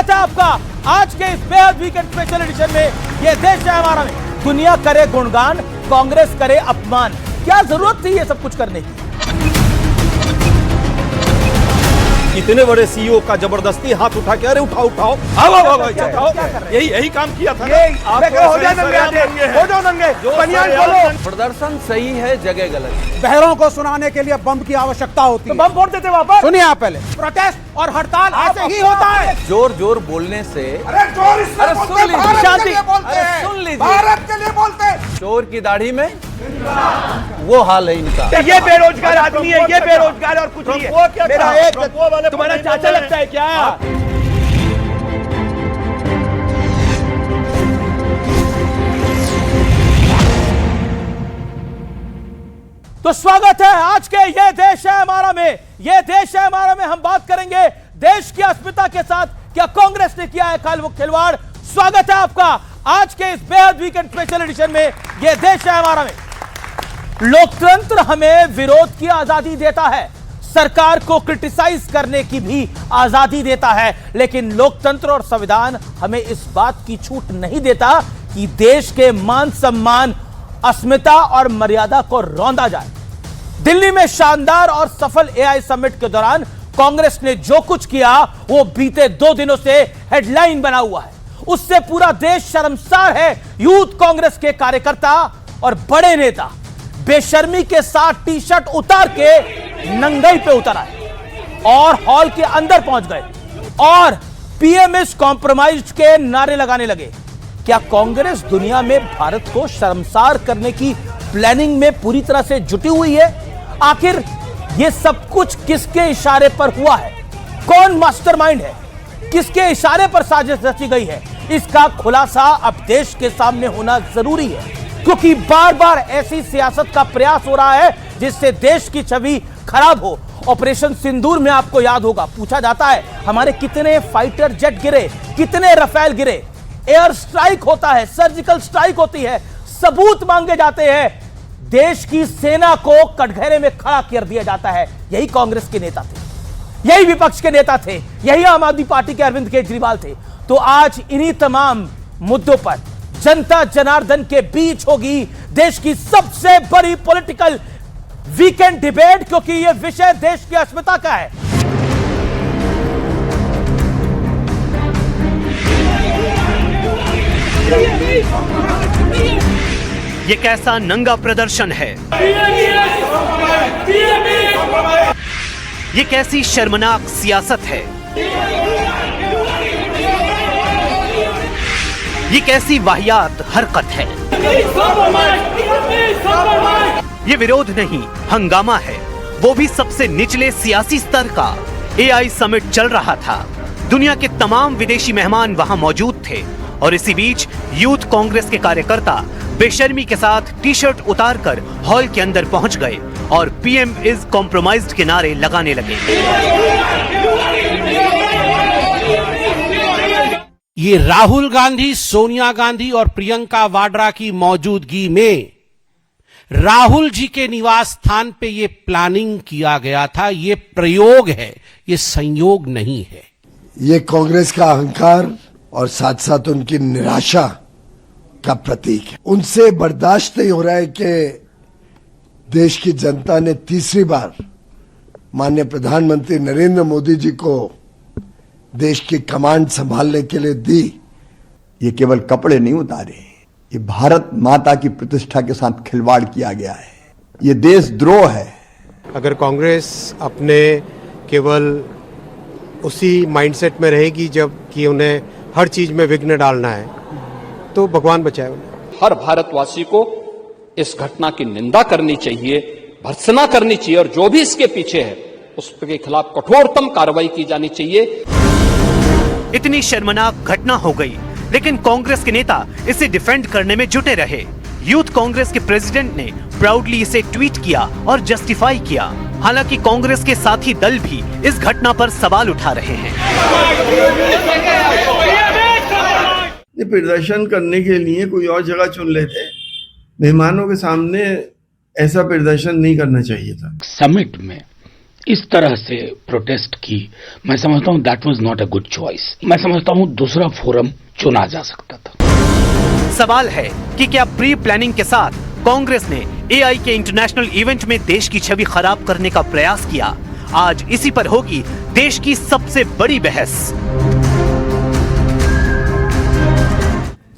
स्वागत है आपका आज के इस बेहद वीकेंड स्पेशल एडिशन में। ये देश है हमारा में दुनिया करे गुणगान, कांग्रेस करे अपमान। क्या जरूरत थी ये सब कुछ करने की? इतने बड़े सीईओ का जबरदस्ती हाथ उठा के अरे उठाओ उठाओ यही काम किया था। हो जाओ नंगे, बनियान खोलो। प्रदर्शन सही है, जगह गलत। बहरों को सुनाने के लिए बम की आवश्यकता होती है। तो बम फोड़ देते वापस। सुनिए आप पहले, प्रोटेस्ट और हड़ताल ऐसे ही होता है। जोर जोर बोलने से अरे जोर इसलिए अरे बोलते सुन लीजिए, भारत शांति। के लिए बोलते अरे हैं। सुन लीजिए। भारत के लिए बोलते हैं। चोर की दाढ़ी में वो हाल है इनका। ये बेरोजगार आदमी है, ये बेरोजगार और कुछ नहीं है। मेरा एक तुम्हारा चाचा लगता है क्या? तो स्वागत है आज के ये देश है हमारा में। ये देश है हमारा में हम बात करेंगे देश की अस्मिता के साथ क्या कांग्रेस ने किया है खिलवाड़। स्वागत है आपका आज के इस बेहद वीकेंड स्पेशल एडिशन में। ये देश है हमारा में। लोकतंत्र हमें विरोध की आजादी देता है, सरकार को क्रिटिसाइज करने की भी आजादी देता है, लेकिन लोकतंत्र और संविधान हमें इस बात की छूट नहीं देता कि देश के मान सम्मान, अस्मिता और मर्यादा को रौंदा जाए। दिल्ली में शानदार और सफल एआई समिट के दौरान कांग्रेस ने जो कुछ किया वो बीते 2 दिनों से हेडलाइन बना हुआ है। उससे पूरा देश शर्मसार है। यूथ कांग्रेस के कार्यकर्ता और बड़े नेता बेशर्मी के साथ टी शर्ट उतार के नंगई पे उतर आए और हॉल के अंदर पहुंच गए और पीएम इज कॉम्प्रोमाइज्ड के नारे लगाने लगे। क्या कांग्रेस दुनिया में भारत को शर्मसार करने की प्लानिंग में पूरी तरह से जुटी हुई है? आखिर यह सब कुछ किसके इशारे पर हुआ है? कौन मास्टरमाइंड है? किसके इशारे पर साजिश रची गई है? इसका खुलासा अब देश के सामने होना जरूरी है, क्योंकि बार बार ऐसी सियासत का प्रयास हो रहा है जिससे देश की छवि खराब हो। ऑपरेशन सिंदूर में आपको याद होगा, पूछा जाता है हमारे कितने फाइटर जेट गिरे, कितने रफेल गिरे। एयर स्ट्राइक होता है, सर्जिकल स्ट्राइक होती है, सबूत मांगे जाते हैं, देश की सेना को कटघरे में खड़ा कर दिया जाता है। यही कांग्रेस के नेता थे, यही विपक्ष के नेता थे, यही आम आदमी पार्टी के अरविंद केजरीवाल थे। तो आज इन्हीं तमाम मुद्दों पर जनता जनार्दन के बीच होगी देश की सबसे बड़ी पॉलिटिकल वीकेंड डिबेट, क्योंकि यह विषय देश की अस्मिता का है। ये कैसा नंगा प्रदर्शन है? ये कैसी शर्मनाक सियासत है? ये कैसी वाहियात हरकत है? ये विरोध नहीं, हंगामा है, वो भी सबसे निचले सियासी स्तर का। एआई समिट चल रहा था, दुनिया के तमाम विदेशी मेहमान वहां मौजूद थे और इसी बीच यूथ कांग्रेस के कार्यकर्ता बेशर्मी के साथ टी शर्ट उतारकर हॉल के अंदर पहुंच गए और पीएम इज कॉम्प्रोमाइज्ड के नारे लगाने लगे। ये राहुल गांधी, सोनिया गांधी और प्रियंका वाड्रा की मौजूदगी में राहुल जी के निवास स्थान पे ये प्लानिंग किया गया था। ये प्रयोग है, ये संयोग नहीं है। ये कांग्रेस का अहंकार और साथ साथ उनकी निराशा का प्रतीक है। उनसे बर्दाश्त नहीं हो रहा है कि देश की जनता ने तीसरी बार माननीय प्रधानमंत्री नरेंद्र मोदी जी को देश की कमांड संभालने के लिए दी। ये केवल कपड़े नहीं उतारे, ये भारत माता की प्रतिष्ठा के साथ खिलवाड़ किया गया है। ये देशद्रोह है। अगर कांग्रेस अपने केवल उसी माइंडसेट में रहेगी जब कि उन्हें हर चीज में विघ्न डालना है, तो भगवान बचाए उन्हें। हर भारतवासी को इस घटना की निंदा करनी चाहिए, भर्त्सना करनी चाहिए और जो भी इसके पीछे है उसके खिलाफ कठोरतम कार्रवाई की जानी चाहिए। इतनी शर्मनाक घटना हो गई, लेकिन कांग्रेस के नेता इसे डिफेंड करने में जुटे रहे। यूथ कांग्रेस के प्रेसिडेंट ने प्राउडली इसे ट्वीट किया और जस्टिफाई किया। हालांकि कांग्रेस के साथी दल भी इस घटना पर सवाल उठा रहे हैं। ये प्रदर्शन करने के लिए कोई और जगह चुन लेते, मेहमानों के सामने ऐसा प्रदर्शन नहीं करना चाहिए था। समिट में इस तरह से प्रोटेस्ट की, मैं समझता हूं that was not a good choice. मैं समझता हूं दूसरा फोरम चुना जा सकता था। सवाल है कि क्या प्री प्लानिंग के साथ कांग्रेस ने एआई के इंटरनेशनल इवेंट में देश की छवि खराब करने का प्रयास किया? आज इसी पर होगी देश की सबसे बड़ी बहस।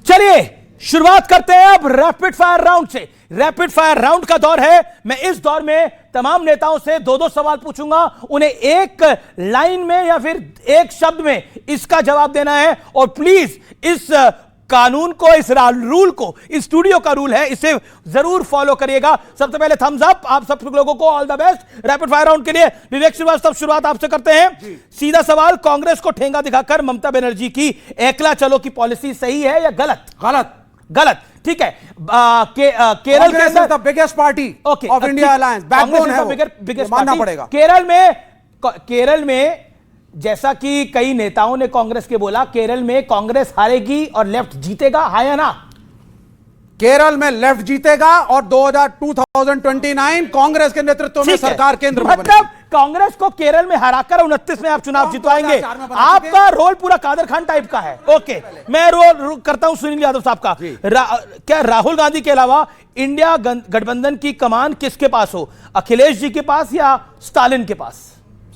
चलिए शुरुआत करते हैं अब रैपिड फायर राउंड से। रैपिड फायर राउंड का दौर है। मैं इस दौर में तमाम नेताओं से दो दो सवाल पूछूंगा, उन्हें एक लाइन में या फिर एक शब्द में इसका जवाब देना है। और प्लीज इस कानून को, इस रूल को, इस स्टूडियो का रूल है, इसे जरूर फॉलो करिएगा। सबसे पहले थम्स अप आप सब लोगों को, all the best rapid fire round के लिए। विवेक श्रीवास्तव, शुरुआत आपसे करते हैं। सीधा सवाल, कांग्रेस को ठेंगा दिखाकर ममता बनर्जी की एकला चलो की पॉलिसी सही है या गलत? गलत। गलत, ठीक है। केरल के अंदर the biggest party of India alliance, backbone है वो, बिगेस्ट मानना पड़ेगा। केरल में जैसा कि कई नेताओं ने कांग्रेस के बोला, केरल में कांग्रेस हारेगी और लेफ्ट जीतेगा, हाँ या ना? केरल में लेफ्ट जीतेगा और 2029 कांग्रेस के नेतृत्व में सरकार केंद्र में मतलब कांग्रेस को केरल में हराकर 29 में आप चुनाव जितवाएंगे। आपका रोल पूरा कादर खान टाइप का है। ओके, मैं रोल करता हूं सुनील यादव साहब का। क्या राहुल गांधी के अलावा इंडिया गठबंधन की कमान किसके पास हो? अखिलेश जी के पास या स्टालिन के पास?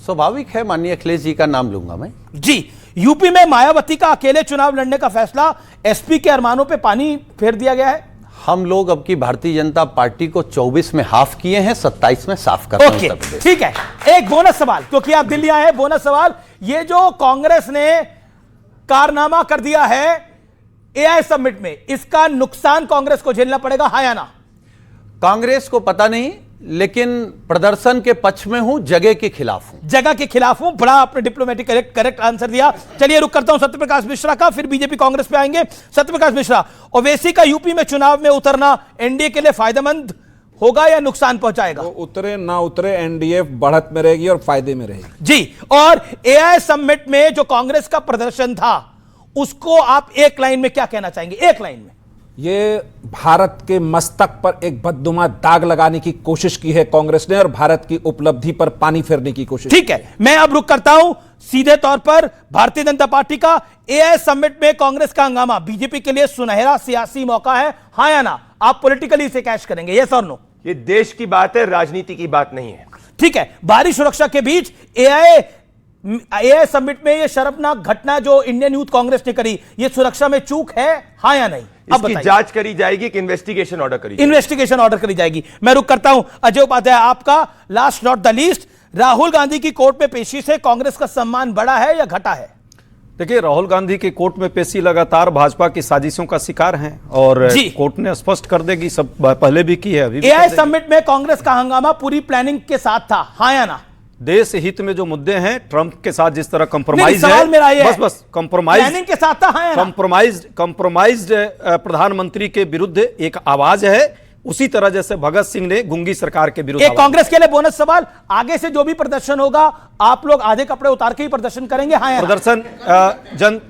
स्वाभाविक है, माननीय अखिलेश जी का नाम लूंगा मैं। जी। यूपी में मायावती का अकेले चुनाव लड़ने का फैसला, एसपी के अरमानों पे पानी फेर दिया गया है। हम लोग अब की भारतीय जनता पार्टी को 24 में हाफ किए हैं, 27 में साफ कर रहे हैं। ठीक है, एक बोनस सवाल, क्योंकि आप दिल्ली आए। बोनस सवाल, ये जो कांग्रेस ने कारनामा कर दिया है एआई समिट में, इसका नुकसान कांग्रेस को झेलना पड़ेगा, हाँ या ना? कांग्रेस को पता नहीं, लेकिन प्रदर्शन के पक्ष में हूं, जगह के खिलाफ हूं। जगह के खिलाफ हूं। बड़ा आपने डिप्लोमेटिक करेक्ट आंसर दिया। चलिए रुक करता हूं सत्यप्रकाश मिश्रा का, फिर बीजेपी कांग्रेस पे आएंगे। सत्यप्रकाश मिश्रा, ओवैसी का यूपी में चुनाव में उतरना एनडीए के लिए फायदेमंद होगा या नुकसान पहुंचाएगा? तो उतरे ना उतरे, एनडीए बढ़त में रहेगी और फायदे में रहेगी। जी। और एआई समिट में जो कांग्रेस का प्रदर्शन था, उसको आप एक लाइन में क्या कहना चाहेंगे? एक लाइन में। ये भारत के मस्तक पर एक बददुमा दाग लगाने की कोशिश की है कांग्रेस ने, और भारत की उपलब्धि पर पानी फेरने की कोशिश। ठीक है, मैं अब रुक करता हूं सीधे तौर पर भारतीय जनता पार्टी का। एआई समिट में कांग्रेस का हंगामा बीजेपी के लिए सुनहरा सियासी मौका है, हाँ या ना? आप पॉलिटिकली इसे कैश करेंगे, यस और नो? ये देश की बात है, राजनीति की बात नहीं है। ठीक है, भारी सुरक्षा के बीच एआई समिट में ये शर्मनाक घटना जो इंडियन यूथ कांग्रेस ने करी, ये सुरक्षा में चूक है, हाँ या नहीं? इसकी जांच करी जाएगी कि इन्वेस्टिगेशन ऑर्डर करी जाएगी? इन्वेस्टिगेशन ऑर्डर करी जाएगी। मैं रुक करता हूं अजय उपाध्याय, आपका last not the least. Rahul Gandhi की कोर्ट में पेशी से कांग्रेस का सम्मान बढ़ा है या घटा है? देखिए, राहुल गांधी की कोर्ट में पेशी लगातार भाजपा की साजिशों का शिकार हैं, और कोर्ट ने स्पष्ट कर देगी, सब पहले भी की है, अभी भी। एआई समिट में कांग्रेस का हंगामा पूरी प्लानिंग के साथ था, हाँ या ना? देश हित में जो मुद्दे हैं, ट्रंप के साथ जिस तरह कंप्रोमाइज है, बस कंप्रोमाइज के साथ था, कंप्रोमाइज्ड प्रधानमंत्री के विरुद्ध एक आवाज है, उसी तरह जैसे भगत सिंह ने गुंगी सरकार के विरुद्ध। एक कांग्रेस के लिए बोनस सवाल, आगे से जो भी प्रदर्शन होगा, आप लोग आधे कपड़े उतार के ही प्रदर्शन करेंगे, हाँ या ना? प्रदर्शन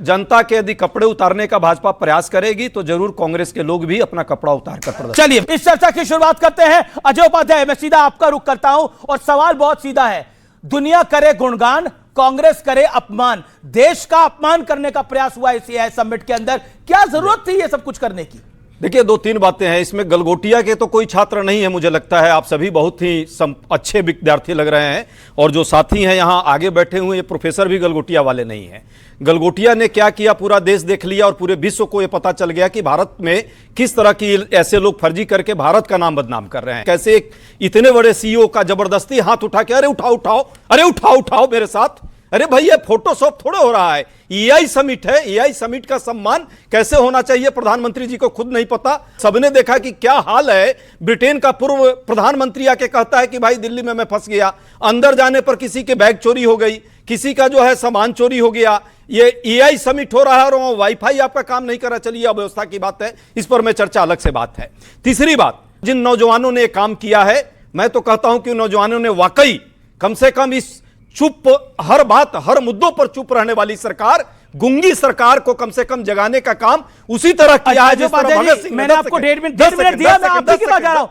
जनता के यदि कपड़े उतारने का भाजपा प्रयास करेगी तो जरूर कांग्रेस के लोग भी अपना कपड़ा उतार कर प्रदर्शन। चलिए इस चर्चा की शुरुआत करते हैं। अजय उपाध्याय, मैं सीधा आपका रुख करता हूं और सवाल बहुत सीधा है। दुनिया करे गुणगान, कांग्रेस करे अपमान, देश का अपमान करने का प्रयास हुआ इस एआई समिट के अंदर, क्या जरूरत थी ये सब कुछ करने की? देखिए, दो तीन बातें हैं इसमें। गलगोटिया के तो कोई छात्र नहीं है, मुझे लगता है आप सभी बहुत ही अच्छे विद्यार्थी लग रहे हैं, और जो साथी हैं यहां आगे बैठे हुए, ये प्रोफेसर भी गलगोटिया वाले नहीं हैं। गलगोटिया ने क्या किया, पूरा देश देख लिया और पूरे विश्व को यह पता चल गया कि भारत में किस तरह की ऐसे लोग फर्जी करके भारत का नाम बदनाम कर रहे हैं। कैसे एक इतने बड़े सीईओ का जबरदस्ती हाथ उठा के, अरे उठाओ उठाओ, अरे उठाओ उठाओ मेरे साथ। अरे भाई, ये फोटोशॉप थोड़े हो रहा है, एआई समिट है। एआई समिट का सम्मान कैसे होना चाहिए प्रधानमंत्री जी को खुद नहीं पता। सबने देखा कि क्या हाल है। ब्रिटेन का पूर्व प्रधानमंत्री आके कहता है कि भाई दिल्ली में मैं फंस गया, अंदर जाने पर किसी के बैग चोरी हो गई, किसी का जो है सामान चोरी हो गया। ये एआई समिट हो रहा है और वाईफाई आपका काम नहीं कर रहा। चलिए, अव्यवस्था की बात है, इस पर मैं चर्चा अलग से बात है। तीसरी बात, जिन नौजवानों ने काम किया है, मैं तो कहता हूं कि नौजवानों ने वाकई कम से कम इस चुप, हर बात हर मुद्दों पर चुप रहने वाली सरकार गूंगी सरकार को कम से कम जगाने का काम उसी तरह किया है जिस तरह भगत सिंह ने। मैंने आपको 1.5 मिनट दिया, मैं आपकी बात जा रहा हूं।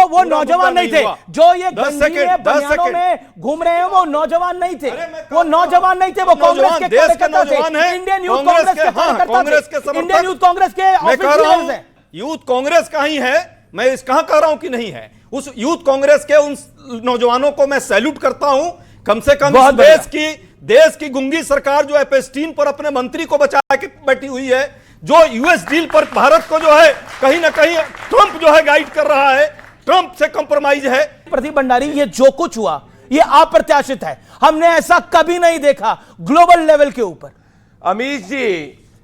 वो नौजवान नहीं थे जो ये गंजी में बनियानों में घूम रहे हैं, वो नौजवान नहीं थे, वो नौजवान नहीं थे, वो कांग्रेस के कार्यकर्ता थे, इंडियन यूथ कांग्रेस के कार्यकर्ता थे, इंडियन यूथ कांग्रेस के ऑफिशियल्स हैं। यूथ कांग्रेस का ही है, मैं इस कहां कह रहा हूं कि नहीं है। उस यूथ कांग्रेस के उन नौजवानों को मैं सैल्यूट करता हूं। कम से कम देश की गुंगी सरकार जो एपेस्टीन पर अपने मंत्री को बचा के बैठी हुई है, जो यूएस डील पर भारत को जो है कहीं ना कहीं ट्रंप जो है गाइड कर रहा है, ट्रंप से कंप्रोमाइज है। प्रदीप भंडारी, ये जो कुछ हुआ ये अप्रत्याशित है, हमने ऐसा कभी नहीं देखा ग्लोबल लेवल के ऊपर। अमीश जी,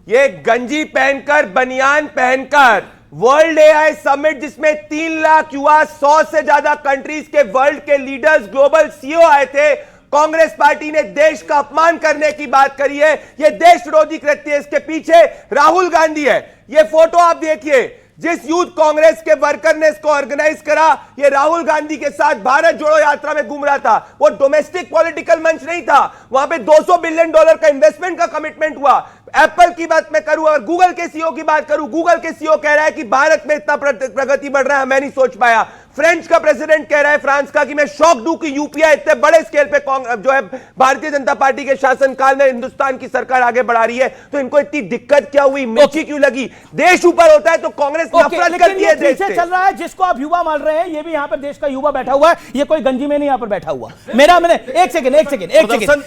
ये गंजी पहनकर, बनियान पहनकर वर्ल्ड एआई समिट जिसमें 3 लाख युवा, 100 से ज्यादा कंट्रीज के वर्ल्ड के लीडर्स, ग्लोबल सीईओ आए थे, कांग्रेस पार्टी ने देश का अपमान करने की बात करी है। यह देश विरोधी कृत्य है, इसके पीछे राहुल गांधी है। यह फोटो आप देखिए, जिस यूथ कांग्रेस के वर्कर ने इसको ऑर्गेनाइज करा, ये राहुल गांधी के साथ भारत जोड़ो यात्रा में घूम रहा था। वो डोमेस्टिक पॉलिटिकल मंच नहीं था, वहां पे $200 बिलियन का इन्वेस्टमेंट का कमिटमेंट हुआ। एप्पल की बात मैं करूं और गूगल के सीईओ की बात करूं, गूगल के सीईओ कह रहा है कि भारत में इतना प्रगति बढ़ रहा है, मैं नहीं सोच पाया। फ्रेंच का प्रेसिडेंट कह रहा है, फ्रांस का, कि मैं शॉक दूं कि यूपीआई इतने बड़े स्केल पे जो है भारतीय जनता पार्टी के शासनकाल में हिंदुस्तान की सरकार आगे बढ़ा रही है। तो इनको इतनी दिक्कत क्या हुई, मिर्ची क्यों लगी? देश ऊपर होता है तो कांग्रेस नफरत करती है देश से। चल रहा है जिसको आप युवा मान रहे हैं, ये भी यहाँ पर देश का युवा बैठा हुआ है, ये कोई गंजी में नहीं यहाँ पर बैठा हुआ। मैंने एक सेकंड,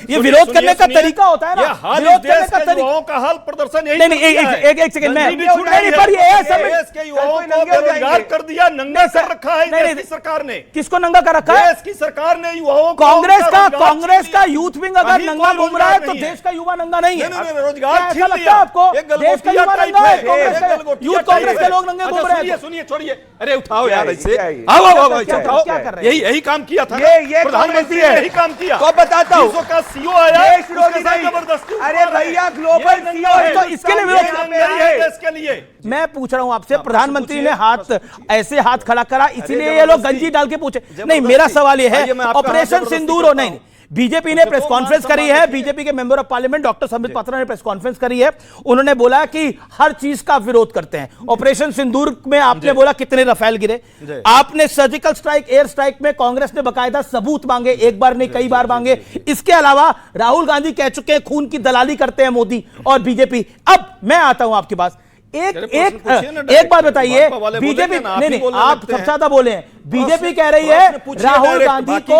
ये विरोध करने का तरीका होता है ना, विरोध करने का तरीका का हाल प्रदर्शन नहीं, एक सेकंड, मैं पर ये देश के युवाओं को बेरोजगार कर दिया, नंगा कर रखा है देश की सरकार ने। किसको नंगा कर रखा है? देश की सरकार ने युवाओं को। कांग्रेस का यूथ विंग अगर नंगा घूम रहा है तो देश का युवा नंगा नहीं है। रोजगार ऐसा लगता है आपको? देश का युवा नंगा है, यूथ कांग्रेस के लोग नंगे घूम रहे हैं। सुनिए, छोड़िए, अरे उठाओ यार ऐसे, आओ क्या कर रहे हैं? यही काम किया था, ये प्रधानमंत्री ने यही काम किया। तो बताता हूं, का सीईओ आया, जबरदस्ती। अरे भैया, ग्लोबल सीईओ है, तो इसके लिए विरोध इसके लिए मैं पूछ रहा हूं आपसे, प्रधानमंत्री ने ऐसे हाथ खड़ा करा, इसलिए ये लोग गंजी डाल के पूछे नहीं। मेरा सवाल ये है, ऑपरेशन सिंदूर हो नहीं, बीजेपी ने प्रेस कॉन्फ्रेंस करी है, बीजेपी के member of parliament doctor Sambit Patra ने प्रेस कॉन्फ्रेंस करी है, उन्होंने बोला कि हर चीज का विरोध करते हैं। ऑपरेशन सिंदूर में आपने बोला कितने रफेल गिरे, आपने सर्जिकल स्ट्राइक, एयर स्ट्राइक में कांग्रेस ने बकायदा सबूत मांगे, एक बार नहीं कई बार मांगे। इसके अलावा राहुल गांधी कह चुके हैं खून की दलाली करते हैं मोदी और बीजेपी। अब मैं आता हूं आपके पास, एक बात बताइए, बीजेपी नहीं, आप सबसे ज्यादा बोले हैं, बीजेपी कह रही है राहुल गांधी को,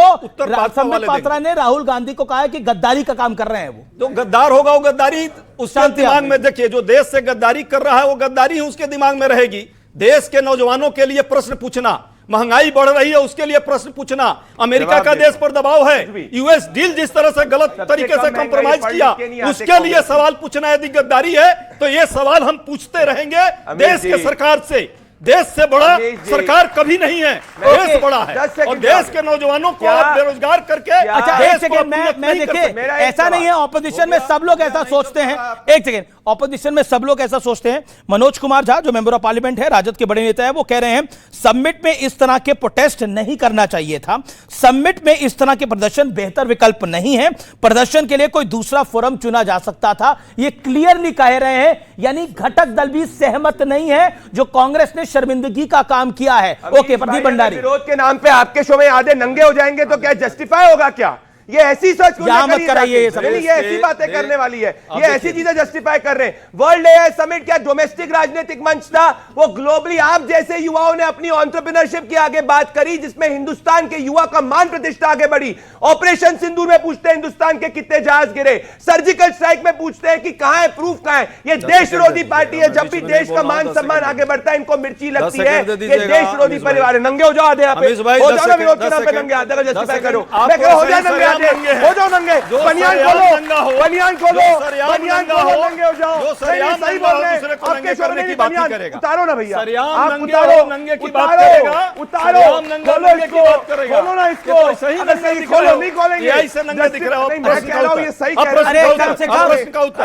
संबित पात्रा ने राहुल गांधी को कहा है कि गद्दारी का काम कर रहे हैं। वो तो गद्दार होगा, वो गद्दारी उसके दिमाग में, देखिए जो देश से गद्दारी कर रहा है वो गद्दारी ही उसके दिमाग में रहेगी। देश के नौजवानों के लिए प्रश्न पूछना, महंगाई बढ़ रही है उसके लिए प्रश्न पूछना, अमेरिका का देश पर दबाव है, यूएस डील जिस तरह से गलत तरीके से कंप्रोमाइज किया उसके लिए सवाल पूछना यदि गद्दारी है तो ये सवाल हम पूछते रहेंगे देश के सरकार से। देश से बड़ा सरकार कभी नहीं है, देश बड़ा है और देश के नौजवानों को आप बेरोजगार करके। अच्छा एक सेकेंड, मैं देखिए, ऐसा नहीं है ऑपोजिशन में सब लोग ऐसा सोचते हैं। एक सेकेंड, ऑपोजिशन में सब लोग ऐसा सोचते हैं। मनोज कुमार झा जो मेंबर ऑफ पार्लियामेंट है, राजद के बड़े नेता है, वो कह रहे हैं समिट में इस तरह के प्रोटेस्ट नहीं करना चाहिए था, समिट में इस तरह के प्रदर्शन बेहतर विकल्प नहीं है, प्रदर्शन के लिए कोई दूसरा फोरम चुना जा सकता था, ये क्लियरली कह रहे हैं। यानी घटक दल भी सहमत नहीं है जो कांग्रेस ने शर्मिंदगी का काम किया है। ओके प्रदीप भंडारी, विरोध के नाम पे आपके शो में आधे नंगे हो जाएंगे तो क्या जस्टिफाई होगा? क्या ये ऐसी सोच मत कराइए, ये ऐसी बातें करने वाली है, ये ऐसी चीजें जस्टिफाई कर रहे हैं। वर्ल्ड एआई समिट क्या डोमेस्टिक राजनीतिक मंच था? वो ग्लोबली आप जैसे युवाओं ने अपनी एंटरप्रेन्योरशिप की आगे बात करी, जिसमें हिंदुस्तान के युवा का मान प्रतिष्ठा आगे बढ़ी। ऑपरेशन सिंदूर में पूछते हैं हिंदुस्तान के कितने जहाज गिरे, सर्जिकल स्ट्राइक में पूछते हैं कि कहां है प्रूफ, कहां है? ये देश विरोधी पार्टी है। जब भी देश का मान सम्मान आगे बढ़ता है इनको मिर्ची लगती है। ये देश विरोधी परिवार है। नंगे हो जाओ, आधे यहाँ पे हो जाओ ना, विरोध के नाम पे नंगे, आधे का जस्टिफाई करो, मैं कह रहा हो जाए नंगे, हो जाओ नंगे, बनियान खोलो, बनियान खोलो, बनियान खोलो, नंगे हो जाओ। सही बोल रहे हैं, आपके शो में बनियान उतारो ना भैया, आप उतारो, नंगे की बात करेगा, उतारो, खोलो इसको, खोलो ना इसको, सही नहीं खोलो, नहीं खोलेंगे, ऐसे नंगे दिख रहा हो। मैं कह रहा हूं ये सही कह रहा है।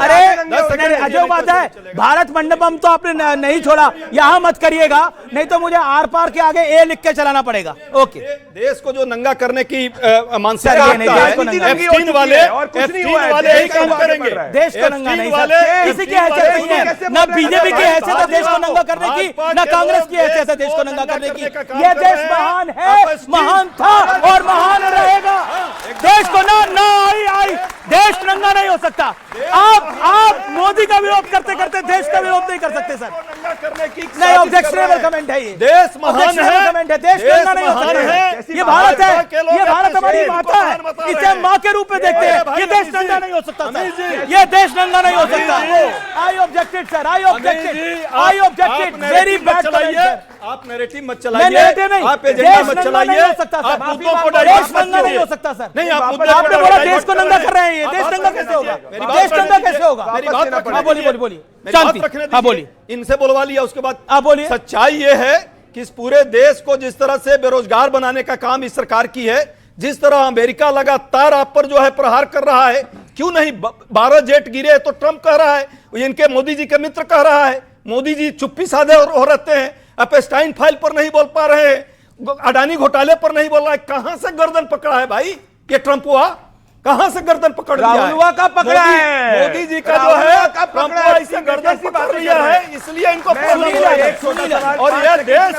अरे अजय बात है, भारत मंडपम तो आपने नहीं छोड़ा, यहां मत करिएगा, नहीं तो मुझे आर पार के आगे ए लिख के चलाना पड़ेगा। ओके, देश को जो नंगा करने की मानसिकता F-3 वाले यही काम करेंगे। देश को नंगा नहीं सर, किसी की हैसियत नहीं है, ना बीजेपी की हैसियत है देश को नंगा करने की, ना कांग्रेस की हैसियत है देश को नंगा करने की। यह देश महान है, महान था और महान रहेगा। देश को ना आई देश नंगा नहीं हो सकता। आप मोदी का विरोध करते करते देश का विरोध नहीं कर सकते सर। नहीं, ऑब्जेक्शनेबल कमेंट है ये। देश महान है, कमेंट है, देश नंगा नहीं हो सकता। ये भारत है, ये भारत हमारी माता है, इसे हम मां के रूप में देखते हैं। ये देश नंगा नहीं हो सकता सर, ये देश नंगा नहीं हो सकता। आई ऑब्जेक्टेड सर, आई ऑब्जेक्टेड वेरी बैड कमेंट। आप नैरेटिव मत चलाइए, आप एजेंडा मत चलाइए, आप मुद्दों को देश नंगा नहीं हो सकता सर। नहीं, आप आपने बोला देश को नंगा कर रहे हैं, ये देश नंगा कैसे होगा? देश नंगा कैसे होगा? मेरी बात रखने, बोलिए शांति। हाँ बोलिए, इनसे बोलवा लिया, उसके बाद आप बोलिए। सच्चाई ये है कि इस पूरे देश को जिस तरह से बेरोजगार बनाने का काम इस सरकार की है, जिस तरह अमेरिका लगातार आप पर जो है प्रहार कर रहा है, क्यों नहीं 12 जेट गिरे तो ट्रंप कह रहा है, इनके मोदी जी के मित्र कह रहा है, मोदी जी चुप्पी साधे हो रहते हैं, एपस्टाइन फाइल पर नहीं बोल पा रहे हैं, अडानी घोटाले पर नहीं बोल रहा है। कहां से गर्दन पकड़ा है भाई ये ट्रंप हुआ? कहां से गर्दन पकड़ लिया है? राहुल का पकड़ा है, मोदी जी का जो है ट्रंप ऐसे गर्दन पकड़ लिया है, इसलिए इनको प्रॉब्लम हुआ है। और यह देश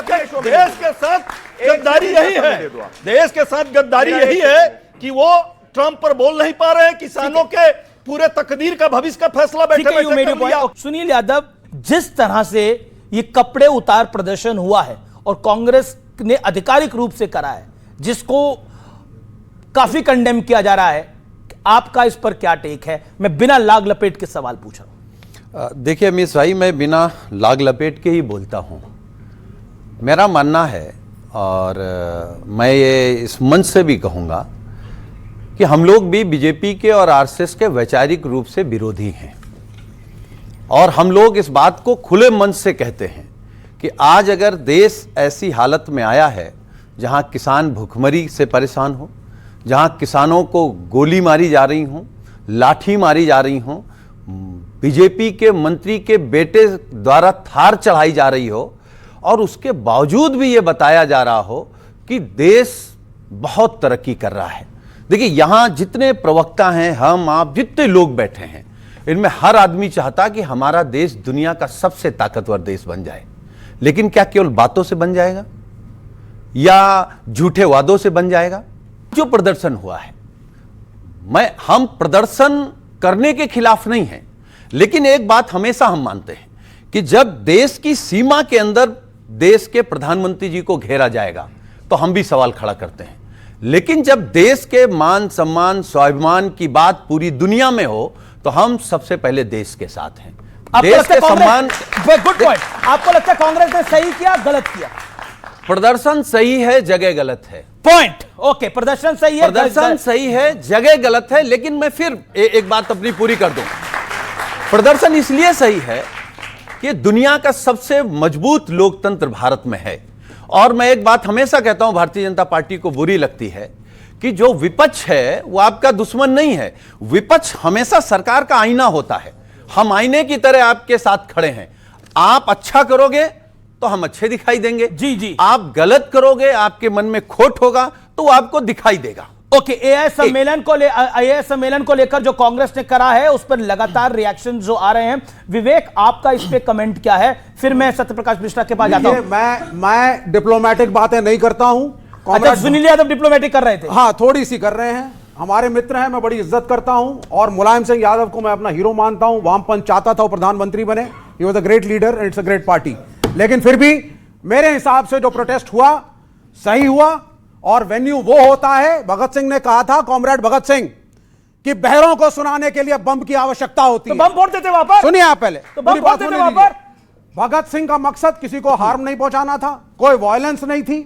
के साथ गद्दारी यही है, देश के साथ गद्दारी यही है कि वो ट्रंप पर बोल नहीं पा रहे हैं, किसानों के पूरे तकदीर का, भविष्य का फैसला बैठे बैठे कर लिया। सुनील यादव, जिस तरह से ये कपड़े उतार प्रदर्शन हुआ है और कांग्रेस ने आधिकारिक रूप से करा है, जिसको काफी कंडेम किया जा रहा है, आपका इस पर क्या टेक है? मैं बिना लाग लपेट के सवाल पूछ रहा हूं। देखिए अमीश भाई, मैं बिना लाग लपेट के ही बोलता हूं। मेरा मानना है, और मैं ये इस मंच से भी कहूंगा कि हम लोग भी बीजेपी के और आरएसएस के वैचारिक रूप से विरोधी हैं, और हम लोग इस बात को खुले मन से कहते हैं कि आज अगर देश ऐसी हालत में आया है जहां किसान भूखमरी से परेशान हो, जहां किसानों को गोली मारी जा रही हो, लाठी मारी जा रही हो, बीजेपी के मंत्री के बेटे द्वारा थार चढ़ाई जा रही हो, और उसके बावजूद भी ये बताया जा रहा हो कि देश बहुत तरक्की कर रहा है। देखिए, यहां जितने प्रवक्ता हैं, हम आप जितने लोग बैठे हैं, इनमें हर आदमी चाहता कि हमारा देश दुनिया का सबसे ताकतवर देश बन जाए। लेकिन क्या केवल बातों से बन जाएगा या झूठे वादों से बन जाएगा? जो प्रदर्शन हुआ है, हम प्रदर्शन करने के खिलाफ नहीं हैं, लेकिन एक बात हमेशा हम मानते हैं कि जब देश की सीमा के अंदर देश के प्रधानमंत्री जी को घेरा जाएगा तो हम भी सवाल खड़ा करते हैं। लेकिन जब देश के मान सम्मान स्वाभिमान की बात पूरी दुनिया में हो तो हम सबसे पहले देश के साथ हैं। देश के सम्मान। Good point. आपको लगता है कांग्रेस ने सही किया, गलत किया? प्रदर्शन सही है, जगह गलत है। पॉइंट। ओके, प्रदर्शन सही है, प्रदर्शन सही है, जगह गलत है। लेकिन मैं फिर एक बात अपनी पूरी कर दूं। प्रदर्शन इसलिए सही है कि दुनिया का सबसे मजबूत लोकतंत्र भारत में है, और मैं एक बात हमेशा कहता हूं, भारतीय जनता पार्टी को बुरी लगती है कि जो विपक्ष है वो आपका दुश्मन नहीं है। विपक्ष हमेशा सरकार का आईना होता है। हम आईने की तरह आपके साथ खड़े हैं। आप अच्छा करोगे तो हम अच्छे दिखाई देंगे, जी। आप गलत करोगे, आपके मन में खोट होगा तो आपको दिखाई देगा। ओके, एआई सम्मेलन को लेकर जो कांग्रेस ने करा है उस पर लगातार रिएक्शन जो आ रहे हैं, विवेक आपका इस पे कमेंट क्या है? फिर मैं सत्यप्रकाश मिश्रा के पास जाता हूं। मैं डिप्लोमेटिक बातें नहीं करता हूं। अच्छा, सुनील यादव डिप्लोमेटिक कर रहे थे? हाँ, थोड़ी सी कर रहे हैं। हमारे मित्र हैं, मैं बड़ी इज्जत करता हूं, और मुलायम सिंह यादव को मैं अपना हीरो मानता हूं। वामपंथ चाहता था वो प्रधानमंत्री बने, he was a great leader and it's a great party. लेकिन फिर भी मेरे हिसाब से जो प्रोटेस्ट हुआ सही हुआ, और वेन्यू वो होता है, भगत सिंह ने कहा था, कॉमरेड भगत सिंह, कि बहरों को सुनाने के लिए बम की आवश्यकता होती है। तो बम फोड़ते थे वहां पर? सुनिए आप पहले, तो बम फोड़ते थे वहां पर? भगत सिंह का मकसद किसी को हार्म नहीं पहुंचाना था, कोई वायलेंस नहीं थी,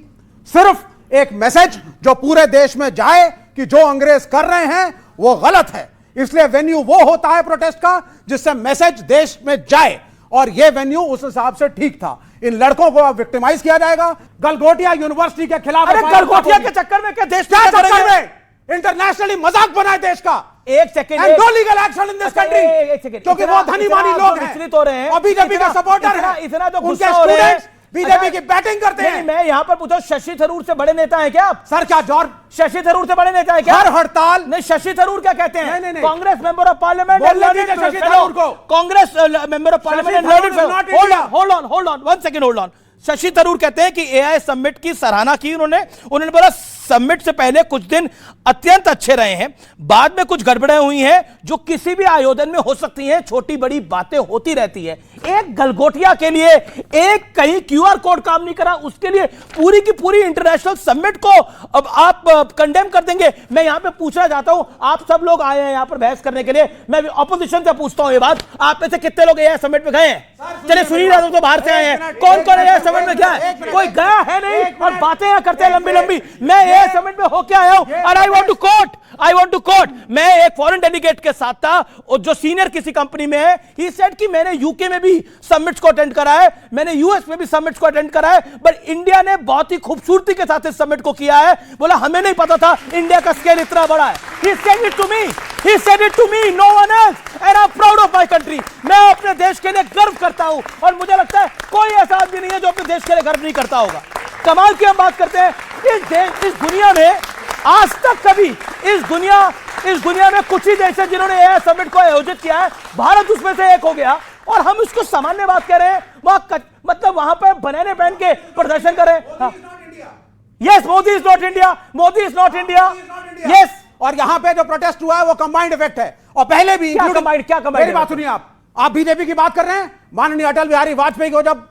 सिर्फ एक मैसेज जो पूरे देश में जाए कि जो अंग्रेज कर रहे हैं वो गलत है। इसलिए वेन्यू वो होता है प्रोटेस्ट का जिससे मैसेज देश में जाए, और ये वेन्यू उस हिसाब से ठीक था। इन लड़कों को अब विक्टिमाइज किया जाएगा। गलगोटिया यूनिवर्सिटी के खिलाफ, अरे गलगोटिया के चक्कर में क्या देश क्या चक्कर में? इंटरनेशनली मजाक बनाए देश का। एक second, and no legal action in this country, क्योंकि वो धनी मानी लोग हैं, विचलित हो रहे हैं, और बीजेपी के सपोर्टर हैं। इतना तो उनके गुस्सा हो रहे हैं, बीजेपी की बैटिंग करते हैं। मैं यहाँ पर पूछा, शशि थरूर से बड़े नेता हैं क्या आप? सर क्या जॉर्ज शशि थरूर से बड़े नेता है क्या? हर हड़ताल नहीं, शशि थरूर क्या कहते हैं? नहीं। Congress member of parliament, Shashi Tharoor को Congress member of parliament, hold on 1 second, hold on. Shashi Tharoor कहते हैं कि एआई समिट की सराहना की उन्होंने बोला समिट से पहले कुछ दिन अत्यंत अच्छे रहे हैं, बाद में कुछ गड़बड़ें हुई हैं जो किसी भी आयोजन में हो सकती हैं, छोटी बड़ी बातें होती रहती है। एक गलगोटिया के लिए एक कहीं क्यूआर कोड काम नहीं करा, उसके लिए पूरी की पूरी इंटरनेशनल समिट को अब आप कंडेम कर देंगे। मैं यहां पे पूछना चाहता हूं, आप सब लोग आए हैं यहां पर बहस करने के लिए, मैं ऑपोजिशन से पूछता हूं ये बात, आप में से कितने लोग एआई समिट में गए हैं? चलिए सुनील यादव तो बाहर से आए हैं, कौन कौन एआई समिट में गया है? कोई गया है नहीं, और बातें करते हैं लंबी लंबी। मैं एआई समिट में होके आया हूं, और आई वांट टू कोट, मैं एक फॉरेन डेलीगेट के साथ था और जो सीनियर किसी कंपनी में है, ही सेड कि मैंने यूके में भी समिट्स को अटेंड करा है, मैंने यूएस में भी समिट्स को अटेंड करा है, बट इंडिया ने बहुत ही खूबसूरती के साथ इस समिट को किया है। बोला हमें नहीं पता था इंडिया का स्केल इतना बड़ा है। He said it to me, no one else, and I'm proud of my country. मैं अपने देश के लिए गर्व करता हूं, और मुझे लगता है कोई ऐसा आदमी नहीं है जो अपने देश के लिए गर्व नहीं करता होगा। कमाल की हम बात करते हैं, इस दुनिया में आज तक कभी इस दुनिया में कुछ ही देश है जिन्होंने एआई समिट को आयोजित किया है, भारत उसमें से एक हो गया, और हम इसको सामान्य बात कह रहे हैं। मतलब वहां पर बनाने पहन के प्रदर्शन कर रहे हैं। Yes, Modi is not India, yes. और यहां पे जो प्रोटेस्ट हुआ है वो कंबाइंड इफेक्ट है, और पहले भी क्या कंबाइंड मेरी बात सुनिए, आप बीजेपी की बात कर रहे हैं। माननीय अटल बिहारी वाजपेयी को जब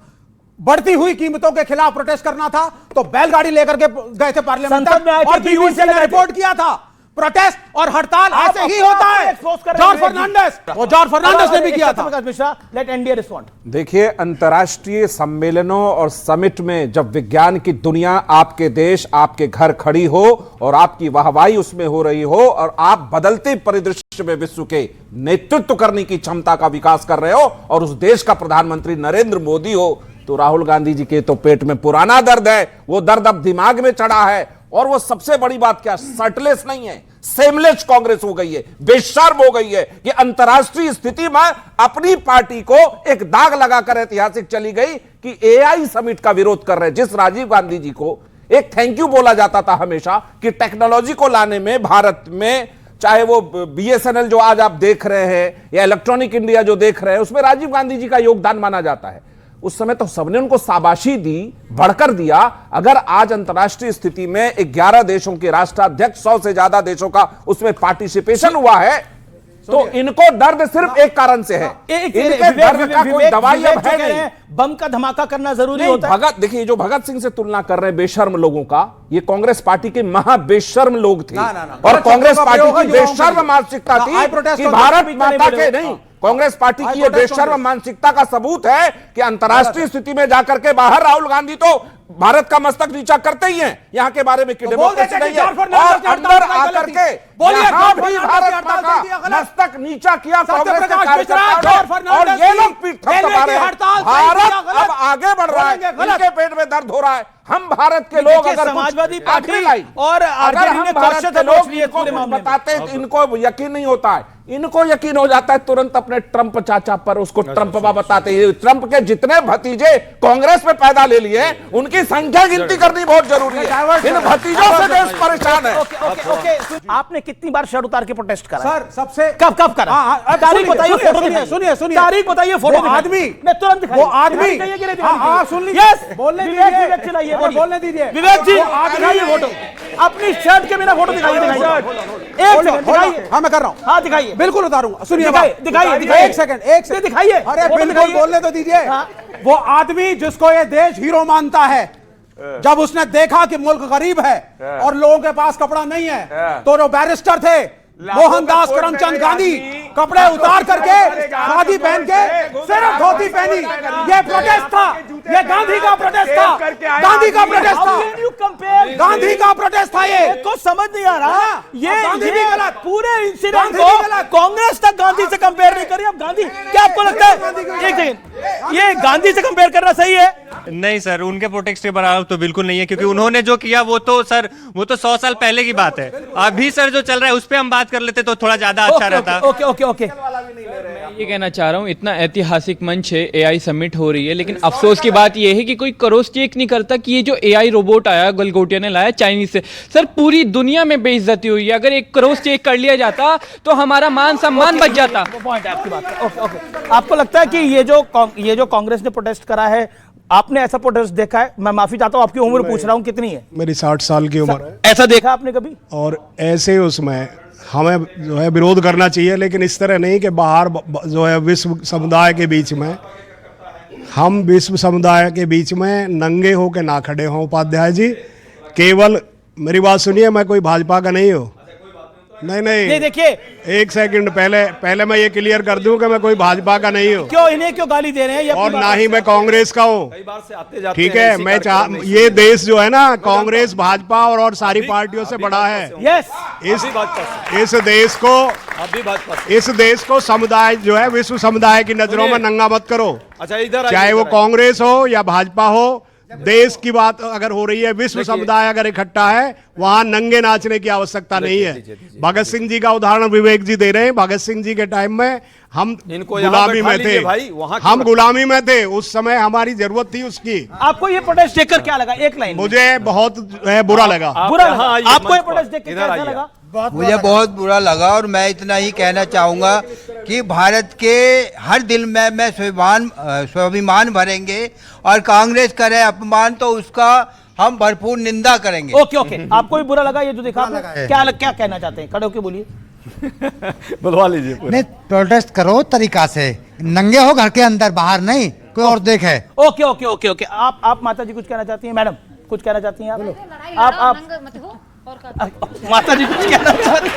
बढ़ती हुई कीमतों के खिलाफ प्रोटेस्ट करना था तो बैलगाड़ी लेकर के गए थे पार्लियामेंट तक, और बीबीसी ने रिपोर्ट किया था प्रोटेस्ट और हड़ताल ऐसे ही होता है। जॉर्ज फर्नांडिस ने भी किया था। Let NDA respond. देखिए, अंतर्राष्ट्रीय सम्मेलनों और समिट में जब विज्ञान की दुनिया आपके देश, आपके घर खड़ी हो और आपकी वाहवाही उसमें हो रही हो, और आप बदलते परिदृश्य में विश्व के नेतृत्व करने की क्षमता का विकास कर रहे हो, और उस देश का प्रधानमंत्री नरेंद्र मोदी हो, तो राहुल गांधी जी के तो पेट में पुराना दर्द है, वो दर्द अब दिमाग में चढ़ा है। और वो सबसे बड़ी बात क्या, सर्टलेस नहीं है, सेमलेस कांग्रेस हो गई है, बेशर्म हो गई है कि अंतर्राष्ट्रीय स्थिति में अपनी पार्टी को एक दाग लगाकर ऐतिहासिक चली गई कि एआई समिट का विरोध कर रहे हैं। जिस राजीव गांधी जी को एक थैंक यू बोला जाता था हमेशा कि टेक्नोलॉजी को लाने में भारत में, चाहे वो बीएसएनएल जो आज आप देख रहे हैं या इलेक्ट्रॉनिक इंडिया जो देख रहे हैं, उसमें राजीव गांधी जी का योगदान माना जाता है। उस समय तो सबने उनको शाबाशी दी, बढ़कर दिया। अगर आज अंतर्राष्ट्रीय स्थिति में 11 देशों के राष्ट्राध्यक्ष, 100 से ज्यादा देशों का उसमें पार्टिसिपेशन हुआ है, तो इनको दर्द सिर्फ एक कारण से है, इनके दर्द का कोई दवाई अब है नहीं। बम का धमाका करना जरूरी होता है। देखिए, जो भगत सिंह से तुलना कर रहे हैं बेशर्म लोगों का, ये कांग्रेस पार्टी के महा बेशर्म लोग थे, और कांग्रेस पार्टी की बेशर्म मानसिकता थी कि भारत माता के नहीं, कांग्रेस पार्टी की ये बेशर्म मानसिकता का सबूत है कि अंतर्राष्ट्रीय स्थिति में जाकर के बाहर राहुल गांधी तो भारत का मस्तक नीचा करते ही हैं, यहाँ के बारे में डेमोक्रेसी नहीं है, और अंदर आकर के यहाँ भी भारत का मस्तक नीचा किया कांग्रेस के कार्यकर्ताओं ने, और ये लोग पीठ थपथपा रहे हैं। भारत अब आगे बढ़ रहा है, इनके पेट में दर्द हो रहा है। हम भारत के लोग अगर समाजवादी पार्टी और अगर हम भारत के लोग इनको बताते हैं तो इनको यकीन नहीं होता है, इनको यकीन हो जाता है तुरंत अपने ट्रंप चाचा पर, उसको ट्रंपा बताते हैं। ट्रंप के जितने भतीजे कांग्रेस में पैदा ले लिए हैं, उनकी संख्या गिनती करनी बहुत जरूरी है। इन भतीजों से देश परेशान है। आपने कितनी बार शर्ट उतार के प्रोटेस्ट करा? सर सबसे कब करा? तारीख बताइए, फोटो दिखाइए, सुनिए तारीख बताइए, फोटो आदमी मैं तुरंत दिखाइए, वो आदमी सुन लीजिए, बोलने दीजिए विवेक जी, दिखाइए फोटो, अपनी शर्ट के बिना फोटो दिखाइए, हाँ मैं कर रहा हूँ, हाँ दिखाइए, बिल्कुल उतारूंगा। सुनिए, दिखाइए, एक सेकंड दिखाइए, अरे बिल्कुल बोलने तो दीजिए। वो आदमी जिसको ये देश हीरो मानता है, जब उसने देखा कि मुल्क गरीब है और लोगों के पास कपड़ा नहीं है, तो जो बैरिस्टर थे मोहनदास करमचंद गांधी कपड़े उतार करके खादी पहन के सिर्फ धोती पहनी, ये प्रोटेस्ट था, ये गांधी का प्रोटेस्ट था, गांधी का प्रोटेस्ट था, गांधी का प्रोटेस्ट था। ये को समझ नहीं आ रहा, ये गांधी भी गलत, पूरे इंसिडेंट को कांग्रेस तक गांधी से कंपेयर नहीं करिए। अब गांधी, क्या आपको लगता है, एक सेकंड, ये गांधी से कंपेयर करना सही है? नहीं सर, उनके प्रोटेस्ट के बराबर तो बिल्कुल नहीं है, क्योंकि उन्होंने जो किया वो तो 100 साल पहले की बात है। अभी सर जो चल रहा है उस पर हम बात कर लेते तो थोड़ा ज्यादा अच्छा रहता। ओके ये कहना चाह रहा हूँ, इतना ऐतिहासिक मंच है, एआई समिट हो रही है, लेकिन अफसोस की बात ये है कि कोई क्रॉस चेक नहीं करता कि ये जो एआई रोबोट आया गलगोटिया ने लाया चाइनीज से, सर पूरी दुनिया में बेइज्जती हुई है। अगर एक क्रॉस चेक कर लिया जाता तो हमारा मान सम्मान बच जाता। पॉइंट है आपकी बात। ओके, आपको लगता है कि ये जो कांग्रेस ने प्रोटेस्ट करा है, आपने ऐसा प्रोटेस्ट देखा है? मैं माफी चाहता हूं, आपकी उम्र पूछ रहा हूं कितनी है? मेरी 60 साल की उम्र है। ऐसा देखा आपने कभी? और ऐसे उसमें हमें जो है विरोध करना चाहिए, लेकिन इस तरह नहीं कि बाहर जो है विश्व समुदाय के बीच में, हम विश्व समुदाय के बीच में नंगे होकर ना खड़े हों। उपाध्याय जी, केवल मेरी बात सुनिए, मैं कोई भाजपा का नहीं हूँ। नहीं देखिए, एक सेकंड पहले मैं ये क्लियर कर दूं कि मैं कोई भाजपा का नहीं हूँ। क्यों इन्हें क्यों गाली दे रहे हैं? और ना ही मैं कांग्रेस का हूँ। ठीक है, मैं ये देश जो है ना, कांग्रेस भाजपा और सारी पार्टियों से बड़ा है। इस देश को समुदाय जो है, विश्व समुदाय की नजरों में नंगा मत करो। अच्छा, इधर चाहे वो कांग्रेस हो या भाजपा हो, देश की बात अगर हो रही है, विश्व समुदाय अगर इकट्ठा है, वहां नंगे नाचने की आवश्यकता नहीं है। भगत सिंह जी का उदाहरण विवेक जी दे रहे हैं। भगत सिंह जी के टाइम में हम गुलामी में थे, हम गुलामी में थे, उस समय हमारी जरूरत थी उसकी। आपको ये प्रोटेस्ट देखकर क्या लगा? एक लाइन। मुझे बहुत बुरा लगा। बुरा लगा? आपको ये प्रोटेस्ट देख के कैसा लगा? मुझे बहुत बुरा लगा, और मैं इतना ही कहना चाहूँगा कि भारत के हर दिल में स्वाभिमान भरेंगे, और कांग्रेस करे अपमान तो उसका हम भरपूर निंदा करेंगे। ओके, आपको भी बुरा लगा ये जो देखा? क्या कहना चाहते हैं? खड़े होके बोलिए। बुलवा लीजिए। नहीं, प्रोटेस्ट करो तरीका से, नंगे हो घर के अंदर, बाहर नहीं, कोई और देखे। ओके। आप माता जी कुछ कहना चाहती हैं? मैडम कुछ कहना चाहती हैं आप? माता जी कुछ कहना चाहती हैं?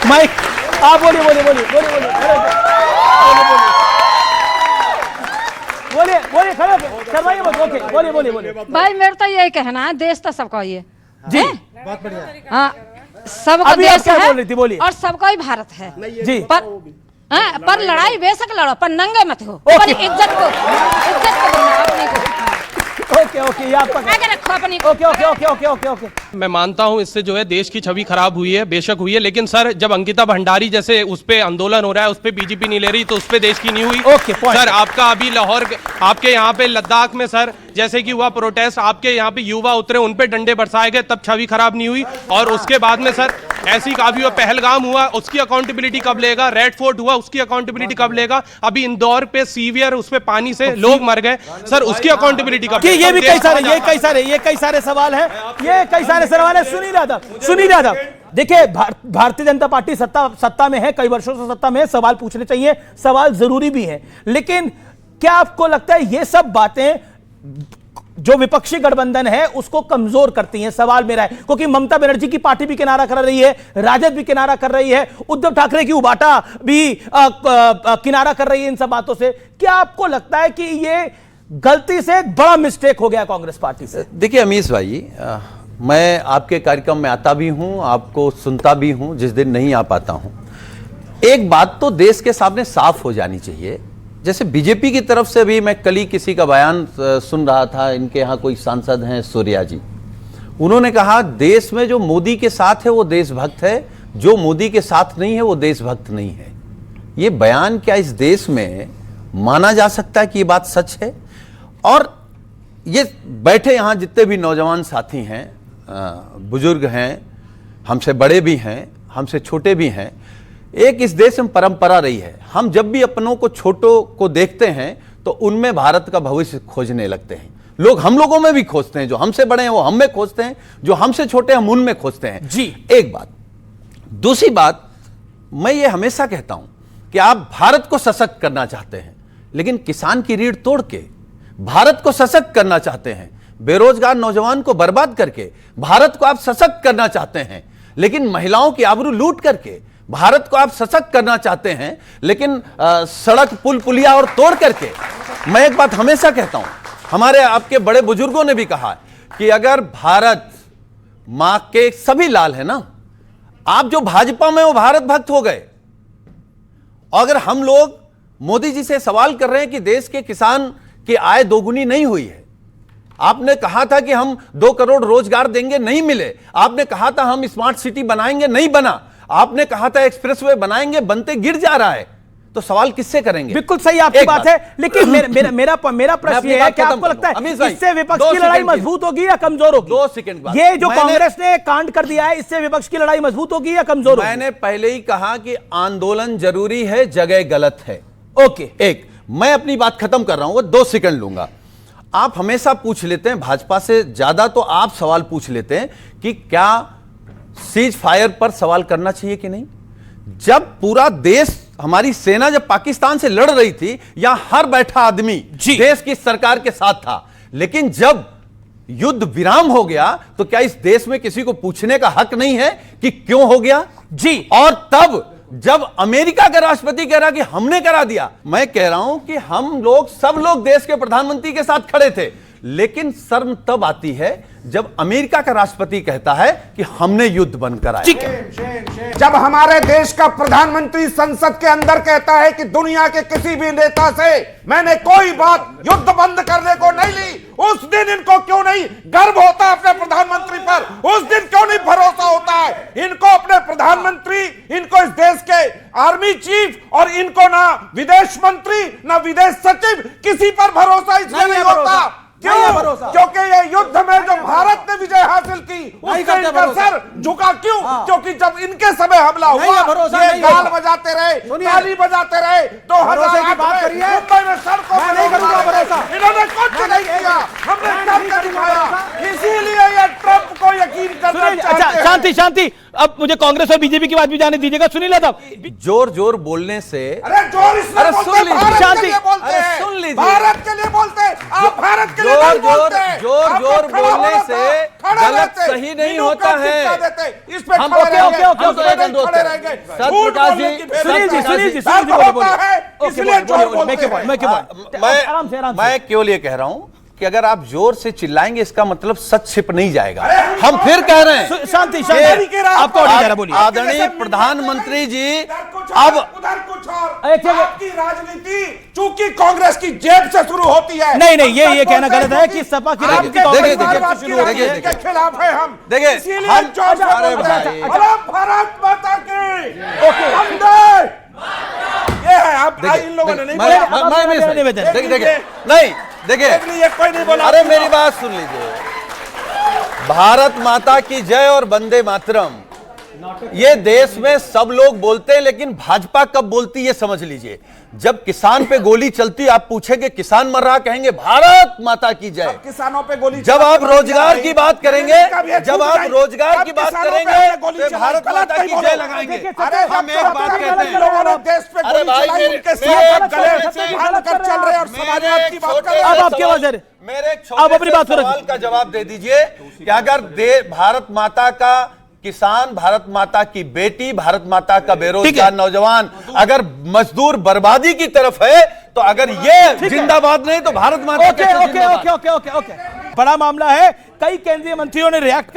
माइक आप बोलिए। खड़े करवाइए। ओके, बोलिए। भाई मेरा तो यही कहना है, देश तो सबका ही है जी। बहुत बढ़िया। हाँ, सबका देश है और सबका ही भारत है जी। पर लड़ाई बेशक लड़ो, पर नंगे मत हो। अपनी इज्जत को अपने को। ओके, ये आपका रखो अपनी। ओके। मैं मानता हूं इससे जो है देश की छवि खराब हुई है, बेशक हुई है, लेकिन सर जब अंकिता भंडारी जैसे उस पे आंदोलन हो रहा है, उस पे बीजेपी नहीं ले रही, तो उस पे देश की नहीं हुई। सर आपका अभी लाहौर, आपके यहाँ पे लद्दाख में सर जैसे कि हुआ प्रोटेस्ट, आपके यहाँ पे युवा उतरे, उन पे डंडे बरसाए गए, तब छवि खराब नहीं हुई। और उसके बाद में सर ऐसी काफी हुआ, पहलगाम हुआ, उसकी अकाउंटेबिलिटी कब लेगा? रेड फोर्ट हुआ, उसकी अकाउंटेबिलिटी कब लेगा? अभी इंदौर पे सीवियर उस पे पानी से लोग मर गए, सर उसकी अकाउंटेबिलिटी कब? ये भी कई सारे सवाल है। सुनील यादव, देखिए भारतीय जनता पार्टी सत्ता में है, कई वर्षों से सत्ता में है, सवाल पूछने चाहिए, सवाल जरूरी भी है, लेकिन क्या आपको लगता है ये सब बातें जो विपक्षी गठबंधन है उसको कमजोर करती हैं? सवाल मेरा है, क्योंकि ममता बनर्जी की पार्टी भी किनारा कर रही है, राजद भी किनारा कर रही है, उद्धव ठाकरे की उबाटा भी किनारा कर रही है इन सब बातों से। क्या आपको लगता है कि ये गलती से एक बड़ा मिस्टेक हो गया कांग्रेस पार्टी से? देखिए अमीश भाई, मैं आपके कार्यक्रम में आता भी हूं, आपको सुनता भी हूं, जिस दिन नहीं आ पाता हूं। एक बात तो देश के सामने साफ हो जानी चाहिए, जैसे बीजेपी की तरफ से भी, मैं कल ही किसी का बयान सुन रहा था, इनके यहाँ कोई सांसद हैं सूर्या जी, उन्होंने कहा देश में जो मोदी के साथ है वो देशभक्त है, जो मोदी के साथ नहीं है वो देशभक्त नहीं है। ये बयान क्या इस देश में माना जा सकता है कि ये बात सच है? और ये बैठे यहाँ जितने भी नौजवान साथी हैं, बुजुर्ग हैं, हमसे बड़े भी हैं, हमसे छोटे भी हैं, एक इस देश में परंपरा रही है, हम जब भी अपनों को छोटों को देखते हैं तो उनमें भारत का भविष्य खोजने लगते हैं। लोग हम लोगों में भी खोजते हैं, जो हमसे बड़े हैं वो हम में खोजते हैं, जो हमसे छोटे हम उनमें खोजते हैं जी। एक बात। दूसरी बात, मैं ये हमेशा कहता हूं कि आप भारत को सशक्त करना चाहते हैं, लेकिन किसान की रीढ़ तोड़ के भारत को सशक्त करना चाहते हैं, बेरोजगार नौजवान को बर्बाद करके भारत को आप सशक्त करना चाहते हैं, लेकिन महिलाओं की आबरू लूट करके भारत को आप सशक्त करना चाहते हैं, लेकिन सड़क पुल पुलिया और तोड़ करके। मैं एक बात हमेशा कहता हूं, हमारे आपके बड़े बुजुर्गों ने भी कहा कि अगर भारत मां के सभी लाल है ना, आप जो भाजपा में वो भारत भक्त हो गए। अगर हम लोग मोदी जी से सवाल कर रहे हैं कि देश के किसान की आय दोगुनी नहीं हुई है, आपने कहा था कि हम 2 करोड़ रोजगार देंगे, नहीं मिले, आपने कहा था हम स्मार्ट सिटी बनाएंगे, नहीं बना, आपने कहा था एक्सप्रेसवे बनाएंगे, बनते गिर जा रहा है, तो सवाल किससे करेंगे? बिल्कुल सही आपकी बात है, लेकिन मेरा प्रश्न ये है कि आपको लगता है इससे विपक्ष की लड़ाई मजबूत होगी या कमजोर होगी? 2 सेकंड ये जो कांग्रेस ने कांड कर दिया है, इससे विपक्ष की लड़ाई मजबूत होगी या कमजोर होगी? मैंने पहले ही कहा कि आंदोलन जरूरी है, जगह गलत है। ओके, एक मैं अपनी बात खत्म कर रहा हूं, वो 2 सेकंड लूंगा। आप हमेशा पूछ लेते हैं, भाजपा से ज्यादा तो आप सवाल पूछ लेते हैं कि क्या सीज फायर पर सवाल करना चाहिए कि नहीं। जब पूरा देश, हमारी सेना जब पाकिस्तान से लड़ रही थी, यहां हर बैठा आदमी देश की सरकार के साथ था, लेकिन जब युद्ध विराम हो गया तो क्या इस देश में किसी को पूछने का हक नहीं है कि क्यों हो गया? जी। और तब जब अमेरिका का राष्ट्रपति कह रहा कि हमने करा दिया, मैं कह रहा हूं कि हम लोग, सब लोग देश के प्रधानमंत्री के साथ खड़े थे, लेकिन शर्म तब आती है जब अमेरिका का राष्ट्रपति कहता है कि हमने युद्ध बंद कराया। जब हमारे देश का प्रधानमंत्री संसद के अंदर कहता है कि दुनिया के किसी भी नेता से मैंने कोई बात युद्ध बंद करने को नहीं ली, उस दिन इनको क्यों नहीं गर्व होता अपने प्रधानमंत्री पर? उस दिन क्यों नहीं भरोसा होता है इनको अपने प्रधानमंत्री, इनको इस देश के आर्मी चीफ, और इनको ना विदेश मंत्री ना विदेश सचिव, किसी पर भरोसा इसलिए नहीं होता? क्यों? क्योंकि ये युद्ध में जो भारत ने विजय हासिल की उससे इनका सर झुका। क्यों? क्योंकि जब इनके समय हमला हुआ, ये गाल बजाते रहे, ताली बजाते रहे, 2008 में मुंबई में सड़कों पर इन्होंने कुछ नहीं किया, हमने करके दिखाया। इसीलिए ये ट्रंप को यकीन करना चाहते हैं। शांति, अब मुझे कांग्रेस और बीजेपी की बात भी जाने दीजिएगा। सुनील यादव, जोर जोर बोलने से, अरे जोर इसलिए बोलते हैं, भारत के लिए बोलते हैं, सुन लीजिए, भारत के लिए बोलते हैं, आप भारत के लिए जोर नहीं बोलते हैं। जोर बोलने से गलत सही नहीं होता है। इस पे हम खड़े रहेंगे, इसलिए जोर बोलते हैं। मैं क्यों लिए कह रहा हूं कि अगर आप जोर से चिल्लाएंगे इसका मतलब सच छिप नहीं जाएगा। हम फिर कह रहे हैं, शांति, आपको आदरणीय प्रधानमंत्री जी, अब उधर कुछ और आपकी राजनीति चूंकि कांग्रेस की जेब से शुरू होती है। नहीं, ये कहना गलत है कि सपा की राजनीति के खिलाफ है हम। देखिए, इसीलिए भारत माता की ये है। आप इन लोगों ने नहीं बोला, देखिए, कोई नहीं बोला। अरे मेरी बात सुन लीजिए, भारत माता की जय और वंदे मातरम, ये देश में सब लोग बोलते हैं, लेकिन भाजपा कब बोलती है समझ लीजिए। जब किसान पे गोली चलती, आप पूछेंगे किसान मर रहा, कहेंगे भारत माता की जय। किसानों पे गोली, जब आप रोजगार की बात करेंगे, जब आप रोजगार की बात करेंगे तो भारत माता की जय लगाएंगे। अरे हम एक बात कहते हैं, लोगों ने देश पे अरे भाई उनके साथ कर चल रहे और समाजवाद की बात कर रहे हैं। अब आपकी आवाज है, मेरे अब अपनी बात सवाल का जवाब दे दीजिए कि अगर भारत माता का किसान, भारत माता की बेटी, भारत माता का बेरोजगार नौजवान अगर मजदूर बर्बादी की तरफ है, तो अगर ये जिंदाबाद नहीं तो भारत माता ओके। बड़ा मामला है, कई केंद्रीय मंत्रियों ने रिएक्ट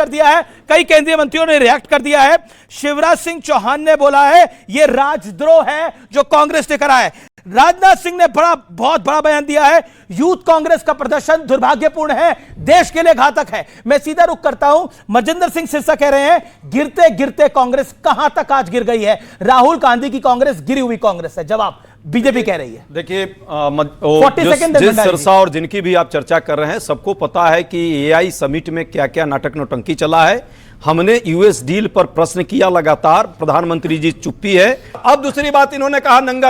कर दिया है। शिवराज सिंह चौहान ने बोला है ये राजद्रोह है जो कांग्रेस ने करा है। राजनाथ सिंह ने बहुत बड़ा बयान दिया है, यूथ कांग्रेस का प्रदर्शन दुर्भाग्यपूर्ण है, देश के लिए घातक है। मैं सीधा रुख करता हूं, मजिंदर सिंह सिरसा कह रहे हैं गिरते गिरते कांग्रेस कहां तक आज गिर गई है? राहुल गांधी की कांग्रेस गिरी हुई कांग्रेस है। जवाब बीजेपी कह रही है। देखिए, जिस सिरसा और जिनकी भी आप चर्चा कर रहे हैं, सबको पता है कि एआई समिट में क्या क्या नाटक नौटंकी चला है। हमने यूएस डील पर प्रश्न किया लगातार, प्रधानमंत्री जी चुप्पी है। अब दूसरी बात, इन्होंने कहा नंगा,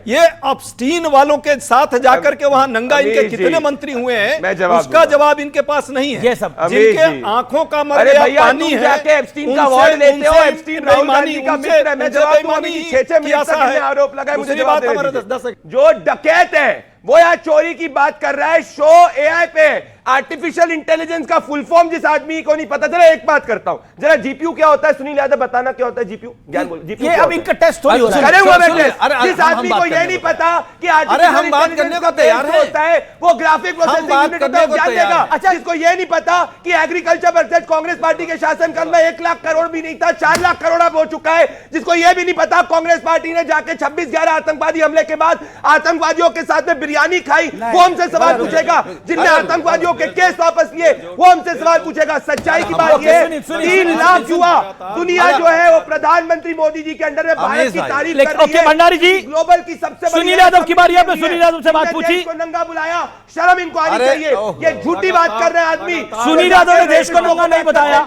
ये अपस्टीन वालों के साथ जाकर के वहां नंगा इनके कितने मंत्री हुए हैं, उसका जवाब इनके पास नहीं है। ये सब जिनके आंखों का मर गया पानी है, एप्स्टीन का अवार्ड लेते हो, एप्स्टीन राहुल गांधी का मित्र है। मैं जवाब दूंगा, 6 मिनट तक आरोप लगाए, मुझे जवाब दे। जो डकैत है वो यहाँ चोरी की बात कर रहा है, शो एआई पे। आर्टिफिशियल इंटेलिजेंस का फुल फॉर्म जिस आदमी को नहीं पता, जरा एक बात करता हूं, जरा जीपीयू क्या होता है सुनील यादव बताना, क्या होता है जीपीयू? ज्ञान बोलो, जीपीयू ये अब इनका टेस्ट थोड़ी हो रहा है। जिस आदमी को ये नहीं पता कि हम बात करने को तैयार होता है, वो ग्राफिक प्रोसेसिंग यूनिट होता है, ज्ञान देगा। अच्छा, जिसको ये नहीं पता कि एग्रीकल्चर बजट कांग्रेस पार्टी के शासनकाल में 1 लाख करोड़ भी नहीं था, 4 लाख करोड़ अब हो चुका है। जिसको ये भी नहीं पता कांग्रेस पार्टी ने जाके 26/11 आतंकवादी हमले के बाद आतंकवादियों के साथ में बिरयानी खाई, वो हमसे सवाल पूछेगा। जिनने आतंकवादियों आपके केस वापस लिए, वो हमसे सवाल पूछेगा। सच्चाई की बात ये 3 लाख युवा दुनिया जो है वो प्रधानमंत्री मोदी जी के अंडर में भारत की तारीफ कर रही है। भंडारी जी, ग्लोबल की सबसे बड़ी सुनील यादव की बारी है, सुनील यादव से बात पूछी। नंगा बुलाया, शर्म इनको आनी चाहिए। ये झूठी बात कर रहे हैं आदमी। सुनील यादव ने देश को नंगा नहीं बताया,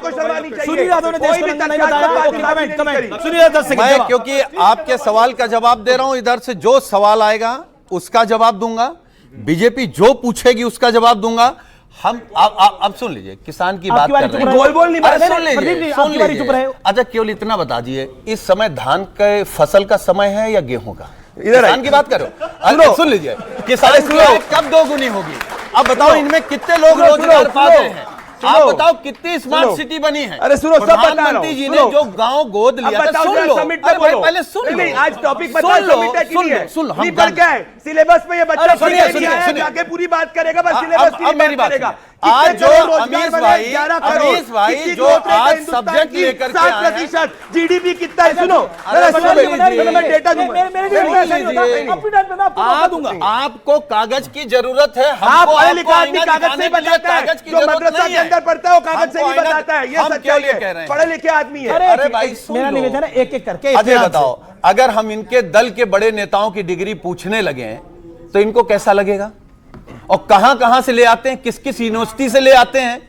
सुनील यादव ने देश को नंगा नहीं बताया। कमेंट सुनील यादव से, मैं क्योंकि आपके सवाल का जवाब दे रहा हूं, इधर से जो सवाल आएगा उसका जवाब दूंगा, बीजेपी जो पूछेगी उसका जवाब दूंगा। हम अब सुन लीजिए, किसान की बात कर रहे हैं, गोल नहीं बात, सुन लीजिए। अच्छा केवल इतना बता दीजिए, इस समय धान के फसल का समय है या गेहूं का? किसान की बात करो, सुन लीजिए, किसान की आय कब दोगुनी होगी? अब बताओ इनमें कितने लोग रोजगार पा रहे हैं? आप बताओ कितनी स्मार्ट सिटी बनी है? अरे सुनो, सब बता रहा हूं। प्रधानमंत्री जी ने जो गांव गोद लिया था, सुन लो, अरे भाई पहले सुन लो। नहीं, आज टॉपिक बता, समिट है कि नहीं है? नहीं पर क्या है सिलेबस में ये बच्चा जाके पूरी बात करेगा, बस सिलेबस की बात करेगा। आज जो अमीश भाई जो आज सब्जेक्ट लेकर के 7% जीडीपी कितना है? सुनो, मैं डेटा दूंगा। आपको कागज की जरूरत है, आप पढ़े लिखा आदमी कागज से बताता है, जो मदरसा के अंदर पढ़ता है वो कागज से ही बताता है। ये सच्चाई है, पढ़े लिखे आदमी है। अरे भाई मेरा निवेदन है, एक करके अजय बताओ, अगर हम इनके दल के बड़े नेताओं की डिग्री पूछने लगे तो इनको कैसा लगेगा? और कहां से ले आते हैं, किस किस यूनिवर्सिटी से ले आते हैं?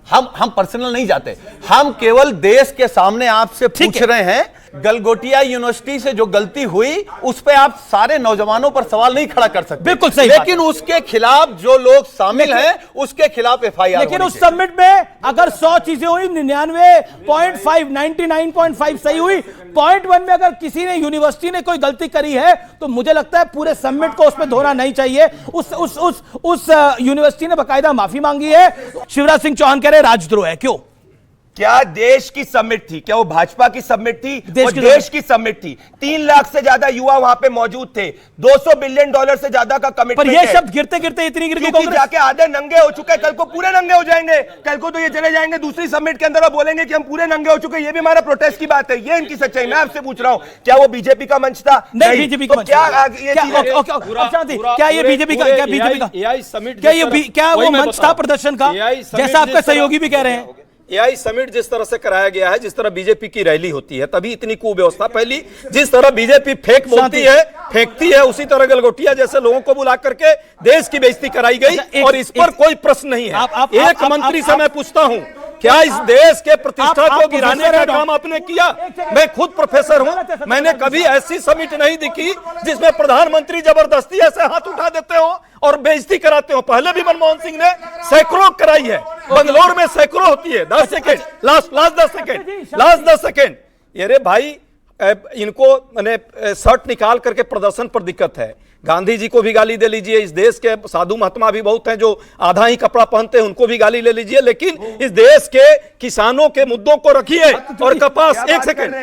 हम पर्सनल नहीं जाते, हम केवल देश के सामने आपसे पूछ रहे हैं। गलगोटिया यूनिवर्सिटी से जो गलती हुई उस पे आप सारे नौजवानों पर सवाल नहीं खड़ा कर सकते, बिल्कुल सही, लेकिन उसके खिलाफ जो लोग शामिल हैं उसके खिलाफ एफआईआर। लेकिन उस समिट में अगर 100 चीजें हुई, 99.5 सही हुई, 0.1 में अगर किसी ने यूनिवर्सिटी ने कोई गलती करी है तो मुझे लगता है पूरे समिट को उसमें धोना नहीं चाहिए। उस यूनिवर्सिटी ने बकायदा माफी मांगी है। शिवराज सिंह चौहान कह रहे राजद्रोह है, क्यों? क्या देश की समिट थी? क्या वो भाजपा की समिट थी? देश की समिट थी। 3 लाख से ज्यादा युवा वहां पे मौजूद थे। $200 बिलियन से ज्यादा का कमिटमेंट। पर ये शब्द गिरते गिरते इतनी गिर गई, जाके आधे नंगे हो चुके, कल को पूरे नंगे हो जाएंगे। कल को तो ये चले जाएंगे दूसरी समिट के अंदर और बोलेंगे कि हम पूरे नंगे हो चुके। ये भी हमारा प्रोटेस्ट की बात है, ये इनकी सच्चाई। मैं आपसे पूछ रहा हूं, क्या वो बीजेपी का मंच था? नहीं, बीजेपी का मंच। क्या ये बीजेपी का, क्या वो मंच था प्रदर्शन का, जैसा आपका सहयोगी भी कह रहे हैं? एआई समिट जिस तरह से कराया गया है, जिस तरह बीजेपी की रैली होती है, तभी इतनी कुव्यवस्था फैली। जिस तरह बीजेपी फेंकती है, उसी तरह गलगोटिया जैसे लोगों को बुला करके देश की बेइज्जती कराई गई। और इस पर कोई प्रश्न नहीं है। एक मंत्री से मैं पूछता हूं, क्या इस देश के प्रतिष्ठा को गिराने का काम आपने किया? मैं खुद प्रोफेसर हूं, मैंने कभी ऐसी समिट नहीं देखी जिसमें प्रधानमंत्री जबरदस्ती ऐसे हाथ उठा देते हो और बेइज्जती कराते हो। पहले भी मनमोहन सिंह ने सैकड़ों कराई है, बंगलोर में सैकड़ों होती है। 10 सेकेंड, लास्ट 10 सेकेंड। अरे भाई, इनको मैंने शर्ट निकाल करके प्रदर्शन पर दिक्कत है। गांधी जी को भी गाली दे लीजिए, इस देश के साधु महात्मा भी बहुत हैं जो आधा ही कपड़ा पहनते हैं, उनको भी गाली ले लीजिए, लेकिन इस देश के किसानों के मुद्दों को रखिए। और कपास, एक सेकंड,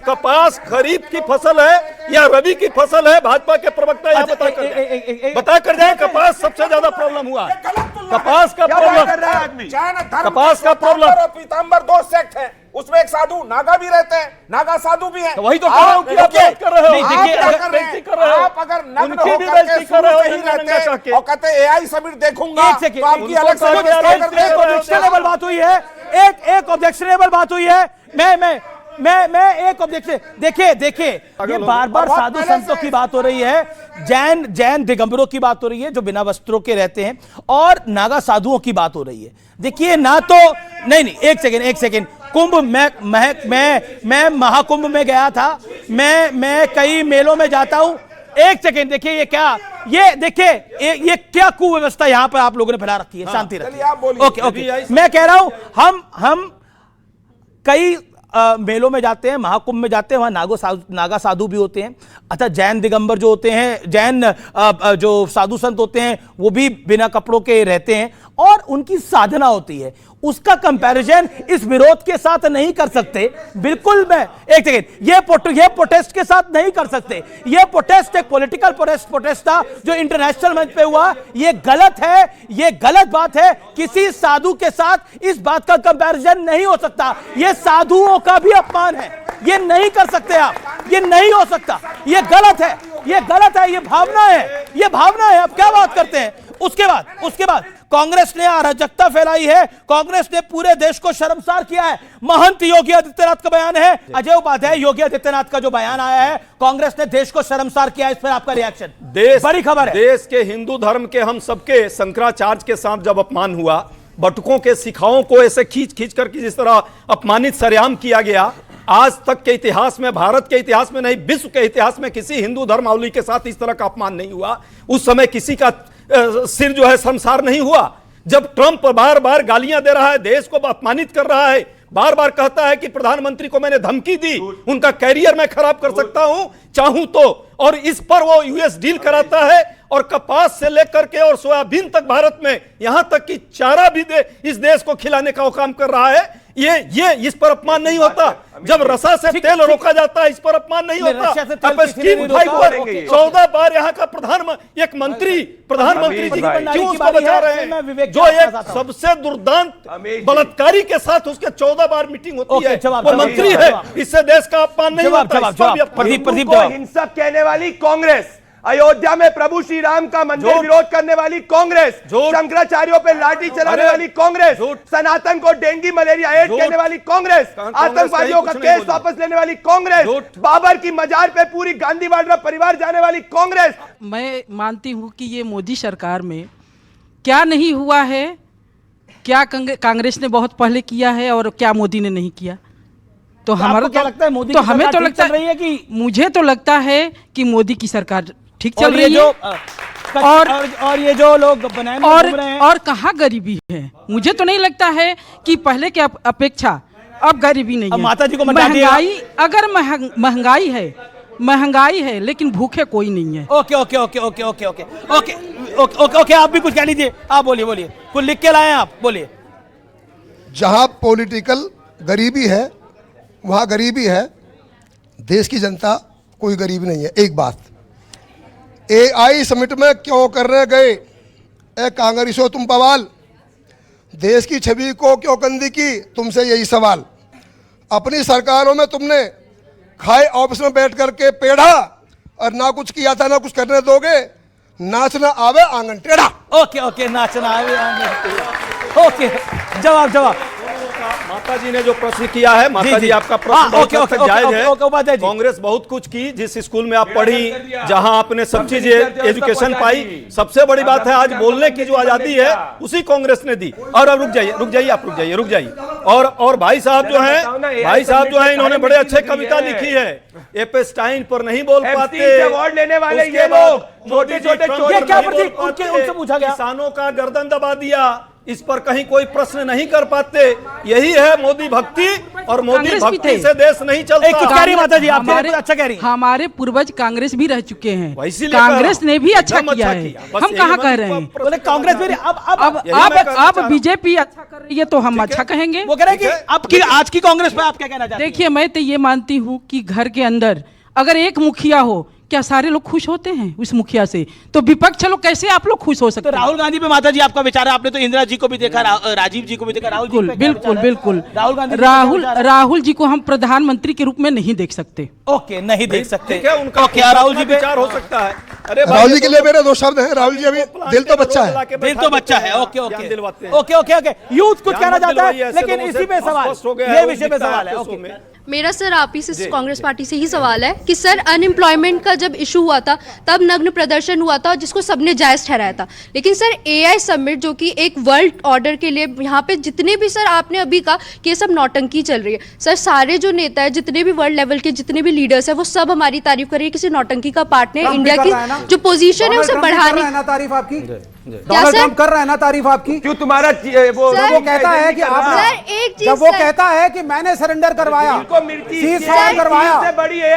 कपास खरीफ की फसल है या रबी की फसल है? भाजपा के प्रवक्ता यहाँ बता कर जाए। कपास सबसे ज्यादा प्रॉब्लम हुआ, कपास का प्रॉब्लम। पीताम्बर 2 सेक्ट है, उसमें एक साधु नागा भी रहते हैं, नागा साधु भी है। वही तो कह रहा हूं कि आप बात कर रहे हो। आप अगर नग्न होकर के सूरज नहीं रहते और कहते एआई समिट देखूंगा, तो आपकी अलग से ऑब्जेक्शनेबल बात हुई है। एक ऑब्जेक्शनेबल बात हुई है। मैं एक ऑब्जेक्शन, देखिए ये बार साधु संतों की बात हो रही है, जैन दिगंबरों की बात हो रही है जो बिना वस्त्रों के रहते हैं, और नागा साधुओं की बात हो रही है। देखिए ना तो नहीं, एक सेकेंड। कुंभ मैं महाकुंभ में गया था, मैं कई मेलों में जाता हूं। एक सेकेंड, देखिए ये क्या कुव्यवस्था यहां पर आप लोगों ने फैला रखी है। शांति रखिए। ओके, मैं कह रहा हूं हम कई मेलों में जाते हैं, महाकुंभ में जाते हैं, वहां नागा साधु भी होते हैं। अच्छा, जैन दिगंबर जो होते हैं, जैन जो साधु संत होते हैं, वो भी बिना कपड़ों के रहते हैं और उनकी साधना होती है। उसका कंपैरिजन इस विरोध के साथ नहीं कर सकते। बिल्कुल, मैं एक सेकेंड, ये प्रोटेस्ट के साथ नहीं कर सकते। ये प्रोटेस्ट एक पॉलिटिकल प्रोटेस्ट था जो इंटरनेशनल मंच पे हुआ। ये गलत है, ये गलत बात है। किसी साधु के साथ इस बात का कंपैरिजन नहीं हो सकता। ये साधुओं का भी अपमान है, ये नहीं कर सकते आप, ये नहीं हो सकता। ये गलत है, ये भावना है, आप क्या बात करते हैं? उसके बाद कांग्रेस ने अराजकता फैलाई है, कांग्रेस ने पूरे देश को शर्मसार किया है। महंत योगी आदित्यनाथ का बयान है, अजय उपाध्याय योगी आदित्यनाथ का जो बयान आया है, कांग्रेस ने देश को शर्मसार किया है। इस पर आपका रिएक्शन? बड़ी खबर है, देश के हिंदू धर्म के हम सबके शंकराचार्य के साथ जब अपमान हुआ, बटुकों के सिखाओं को ऐसे खींच खींच करके जिस तरह अपमानित सरेआम किया गया, आज तक के इतिहास में, भारत के इतिहास में नहीं, विश्व के इतिहास में किसी हिंदू धर्मावलंबी के साथ इस तरह का अपमान नहीं हुआ। उस समय किसी का सिर जो है शर्मसार नहीं हुआ। जब ट्रंप बार बार गालियां दे रहा है, देश को अपमानित कर रहा है, बार बार कहता है कि प्रधानमंत्री को मैंने धमकी दी, उनका कैरियर मैं खराब कर सकता हूं चाहूं तो, और इस पर वो यूएस डील कराता है और कपास से लेकर के और सोयाबीन तक भारत में, यहां तक कि चारा भी इस देश को खिलाने का वो काम कर रहा है। ये इस पर अपमान नहीं होता। जब रसा से तेल रोका जाता है, इस पर अपमान नहीं होता। 14 बार यहाँ का प्रधानमंत्री जी क्यों उसको बचा रहे हैं? जो एक सबसे दुर्दांत बलात्कारी के साथ उसके 14 बार मीटिंग होती है, वो मंत्री है, इससे देश का अपमान नहीं होता। प्रदीप हिंसक कहने वाली कांग्रेस, अयोध्या में प्रभु श्री राम का मंदिर विरोध करने वाली कांग्रेस, शंकराचार्यों पे लाठी चलाने वाली कांग्रेस, सनातन को डेंगू मलेरिया एड्स कहने वाली कांग्रेस, आतंकवादियों का केस वापस लेने वाली कांग्रेस, बाबर की मजार पे पूरी गांधी वाड्रा परिवार जाने वाली कांग्रेस। मैं मानती हूं कि ये मोदी सरकार में क्या नहीं हुआ है, क्या कांग्रेस ने बहुत पहले किया है और क्या मोदी ने नहीं किया। तो हमारा क्या लगता है, मोदी तो हमें तो लगता है कि मुझे तो लगता है कि मोदी की सरकार ठीक चल रही है। और ये जो लोग बनाए घूम रहे हैं, और कहाँ गरीबी है? मुझे तो नहीं लगता है कि पहले के अपेक्षा अब गरीबी नहीं है। माता जी को महंगाई, अगर महंगाई है लेकिन भूखे कोई नहीं है। Okay okay okay okay okay okay okay okay okay आप भी कुछ कह लीजिए, आप बोलिए कुछ लिख के लाए हैं आप, बोलिए। जहां पॉलिटिकल गरीबी है वहां गरीबी है, देश की जनता कोई गरीब नहीं है। एक बात, एआई समिट में क्यों करने गए ए कांग्रेसो तुम बवाल? देश की छवि को क्यों गंदी की? तुमसे यही सवाल। अपनी सरकारों में तुमने खाए ऑफिस में बैठ करके पेढ़ा और ना कुछ किया था ना कुछ करने दोगे। नाचना आवे आंगन टेढ़ा। ओके ओके, नाचना आवे आंगन। ओके, जवाब माता जी ने जो प्रश्न किया है, माता जी आपका प्रश्न बहुत हद तक जायज है। कांग्रेस बहुत कुछ की, जिस स्कूल में आप पढ़ी, जहां आपने सब चीजें एजुकेशन पाई, सबसे बड़ी बात है आज बोलने की जो आजादी है उसी कांग्रेस ने दी। और अब रुक जाइए। और भाई साहब जो हैं इन्होंने बड़े अच्छे कविता लिखी है। एपेस्टाइन पर नहीं बोल पाते, अवार्ड लेने वाले ये लोग छोटे-छोटे उनसे पूछा गया, किसानों का गर्दन दबा दिया, इस पर कहीं कोई प्रश्न नहीं कर पाते। यही है मोदी भक्ति, और मोदी भक्ति से देश नहीं चलता। माता जी आप अच्छा कह रही हैं। हमारे पूर्वज कांग्रेस भी रह चुके हैं, कांग्रेस ने भी अच्छा किया है। हम कहाँ कह रहे हैं बोले कांग्रेस भी, अब बीजेपी अच्छा कर रही है तो हम अच्छा कहेंगे। वो कह रहे हैं कि आज की कांग्रेस पे आप क्या कहना चाहते हैं? देखिए, मैं तो ये मानती हूँ कि घर के अंदर अगर एक मुखिया हो, क्या सारे लोग खुश होते हैं उस मुखिया से? तो विपक्ष लोग कैसे आप लोग खुश हो सकते हैं? तो राहुल गांधी पे माता जी आपका विचार है? आपने तो इंदिरा जी को भी देखा, राजीव जी को भी देखा, बिल्कुल। राहुल जी को हम प्रधानमंत्री के रूप में नहीं देख सकते। ओके, नहीं देख सकते। उनका क्या राहुल जी पे विचार हो सकता है? अरे राहुल जी के लिए मेरे दो शब्द हैं। राहुल जी अभी दिल तो बच्चा है, okay okay okay okay. Youth कुछ कहना चाहता है, लेकिन इसी पे सवाल, ये विषय पे सवाल है। मेरा सर आप ही से कांग्रेस पार्टी से ही सवाल है कि सर अनएम्प्लॉयमेंट का जब इशू हुआ था तब नग्न प्रदर्शन हुआ था जिसको सबने जायज ठहराया था, लेकिन सर एआई समिट जो कि एक वर्ल्ड ऑर्डर के लिए यहाँ पे जितने भी सर आपने अभी कहा कि ये सब नौटंकी चल रही है, सर सारे जो नेता है जितने भी वर्ल्ड लेवल के जितने भी लीडर्स है वो सब हमारी तारीफ कर रही है, किसी नौटंकी का पार्ट नहीं। इंडिया की जो पोजीशन है उसे बढ़ाने तारीफ आपकी डोनाल्ड ट्रंप कर रहा है ना तारीफ आपकी। क्यों तुम्हारा वो कहता है कि आप जब वो कहता है कि मैंने सरेंडर करवाया, सीज फायर करवाया,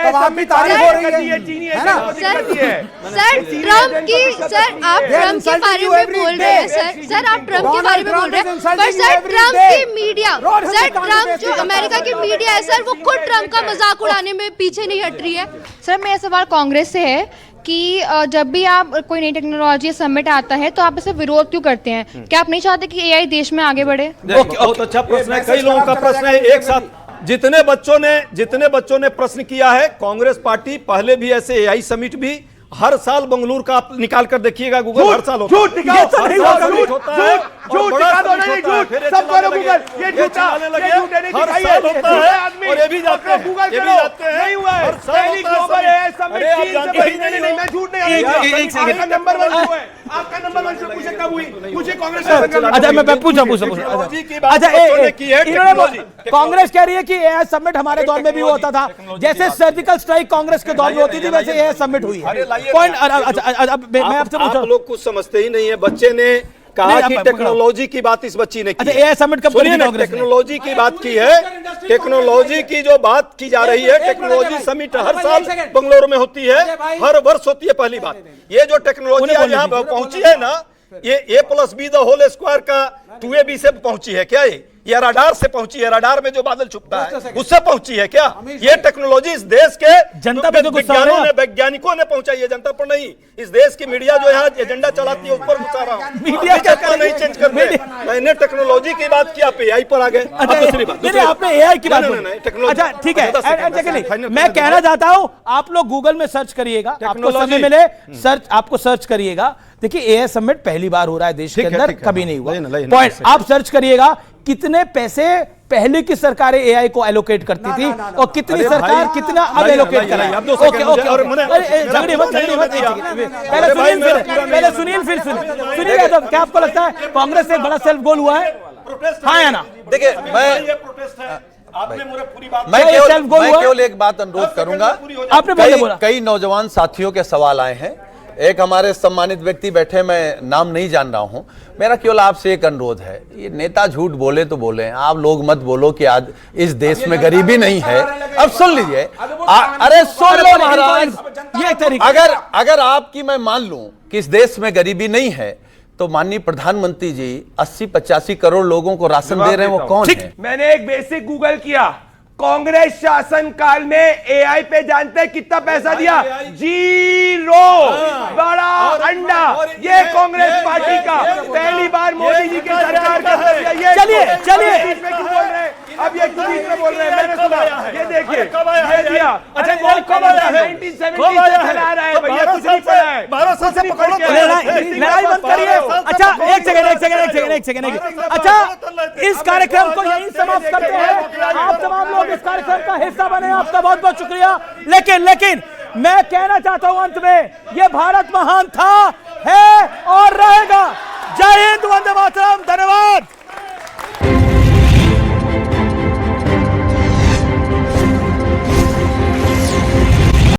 तो आपकी तारीफ हो रही है ना? सर ट्रंप की, सर आप ट्रंप के बारे में बोल रहे हैं, सर आप ट्रंप के बारे में बोल रहे हैं, पर सर ट्रंप की मीडिया, सर ट्रंप जो अमेरिका की मीडिया है सर वो खुद ट्रंप का मजाक उड़ाने में पीछे नहीं हट रही है। सर मेरा सवाल कांग्रेस से है कि जब भी आप कोई नई टेक्नोलॉजी समिट आता है तो आप इसे विरोध क्यों करते हैं? क्या आप नहीं चाहते कि एआई देश में आगे बढ़े? बहुत अच्छा प्रश्न है, कई लोगों का प्रश्न है एक साथ। जितने बच्चों ने प्रश्न किया है, कांग्रेस पार्टी पहले भी ऐसे एआई समिट भी हर साल बंगलुरु का आप निकाल कर देखिएगा गूगल, हर साल होता है। झूठ दिखाओ, झूठ दिखा दो, नहीं झूठ, सब करो गूगल, ये झूठा, ये झूठे नहीं दिखाइए, आदमी और ये भी जाते हैं, गूगल ये भी करो, जाते हैं, नहीं हुआ है, हर साल पहली होता है ग्लोबल है समिट अरे आप चीन से जानते बनी, ही नहीं मैं झूठ नहीं, आपका नंबर 1 हुआ है, आपका नंबर 1 से पूछे कब हुई, मुझे कांग्रेस अच्छा मैं पूछा अच्छा इन्होंने कांग्रेस कह रही है कि एआई समिट हमारे दौर में भी होता था, जैसे सर्जिकल स्ट्राइक कांग्रेस के दौर में होती थी वैसे एआई समिट हुई है। पॉइंट मैं आपसे पूछा, आप लोग कुछ समझते ही नहीं है। बच्चे ने कहा कि टेक्नोलॉजी की बात इस बच्ची ने की। अच्छा एआई समिट कब सुनिए ना, टेक्नोलॉजी की बात की है, टेक्नोलॉजी की जो बात की जा रही है, टेक्नोलॉजी समिट हर साल बंगलुरु में होती है, हर वर्ष होती है। पहली बात ये जो टेक्नोलॉजी आज यहाँ पहुंची है ना, ये A+B द होल स्क्वायर का 2AB से पहुंची है क्या? ये रडार से पहुंची है, रडार में जो बादल छुपता है उससे पहुंची है क्या? ये टेक्नोलॉजी इस देश के जनता पे वैज्ञानिकों ने पहुंचाई है, जनता पर नहीं। इस देश की मीडिया जो यहाँ एजेंडा चलाती है उस पर गुस्सा रहा हूं। मीडिया क्या नहीं चेंज करते। मैंने टेक्नोलॉजी की बात की, आप AI पर आ गए। आपने AI की बात बोली। अच्छा ठीक है, मैं कहना चाहता हूं आप लोग गूगल में सर्च करिएगा, आपको समय मिले आपको सर्च करिएगा। देखिए एआई समिट पहली बार हो रहा है देश के अंदर, कभी नहीं हुआ। पॉइंट आप सर्च करिएगा, कितने पैसे पहले की सरकारें एआई को एलोकेट करती थी और कितनी सरकार कितना अब एलोकेट कर रही है। ओके पहले सुनील फिर सुनील यादव, क्या आपको लगता है कांग्रेस से बड़ा सेल्फ गोल हुआ है? हाँ या ना? देखिए मैं केवल एक बात अनुरोध करूंगा, आपने कई नौजवान साथियों के सवाल आए हैं। एक हमारे सम्मानित व्यक्ति बैठे, मैं नाम नहीं जान रहा हूं, मेरा केवल आपसे एक अनुरोध है, ये नेता झूठ बोले तो बोले, आप लोग मत बोलो कि आज इस देश में गरीबी नहीं है। अब सुन लीजिए, अरे सुन लो महाराज, ये अगर आपकी मैं मान लूं कि इस देश में गरीबी नहीं है, तो माननीय प्रधानमंत्री जी 80-85 करोड़ लोगों को राशन दे रहे हैं, वो कौन है? मैंने एक बेसिक गूगल किया, कांग्रेस शासन काल में एआई पे जानते हैं कितना पैसा दिया? 0। बड़ा अंडा, ये कांग्रेस पार्टी का पहली बार मोदी जी की सरकार का दिया। चलिए बोल रहे हैं, अब ये बीच में बोल रहे हैं, मैंने सुना, ये देखिए ये दिया। अच्छा वो कब आया है? 1970 से चला रहा है भैया, कुछ नहीं पड़ा है, 12 साल से पकड़ो, लड़ाई बंद करिए। अच्छा एक सेकंड, अच्छा इस कार्यक्रम को यहीं समाप्त करते हैं। आप तमाम लोग इस कार्यक्रम का हिस्सा बने, आपका बहुत बहुत शुक्रिया। लेकिन मैं कहना चाहता हूं अंत में, ये भारत महान था, है और रहेगा।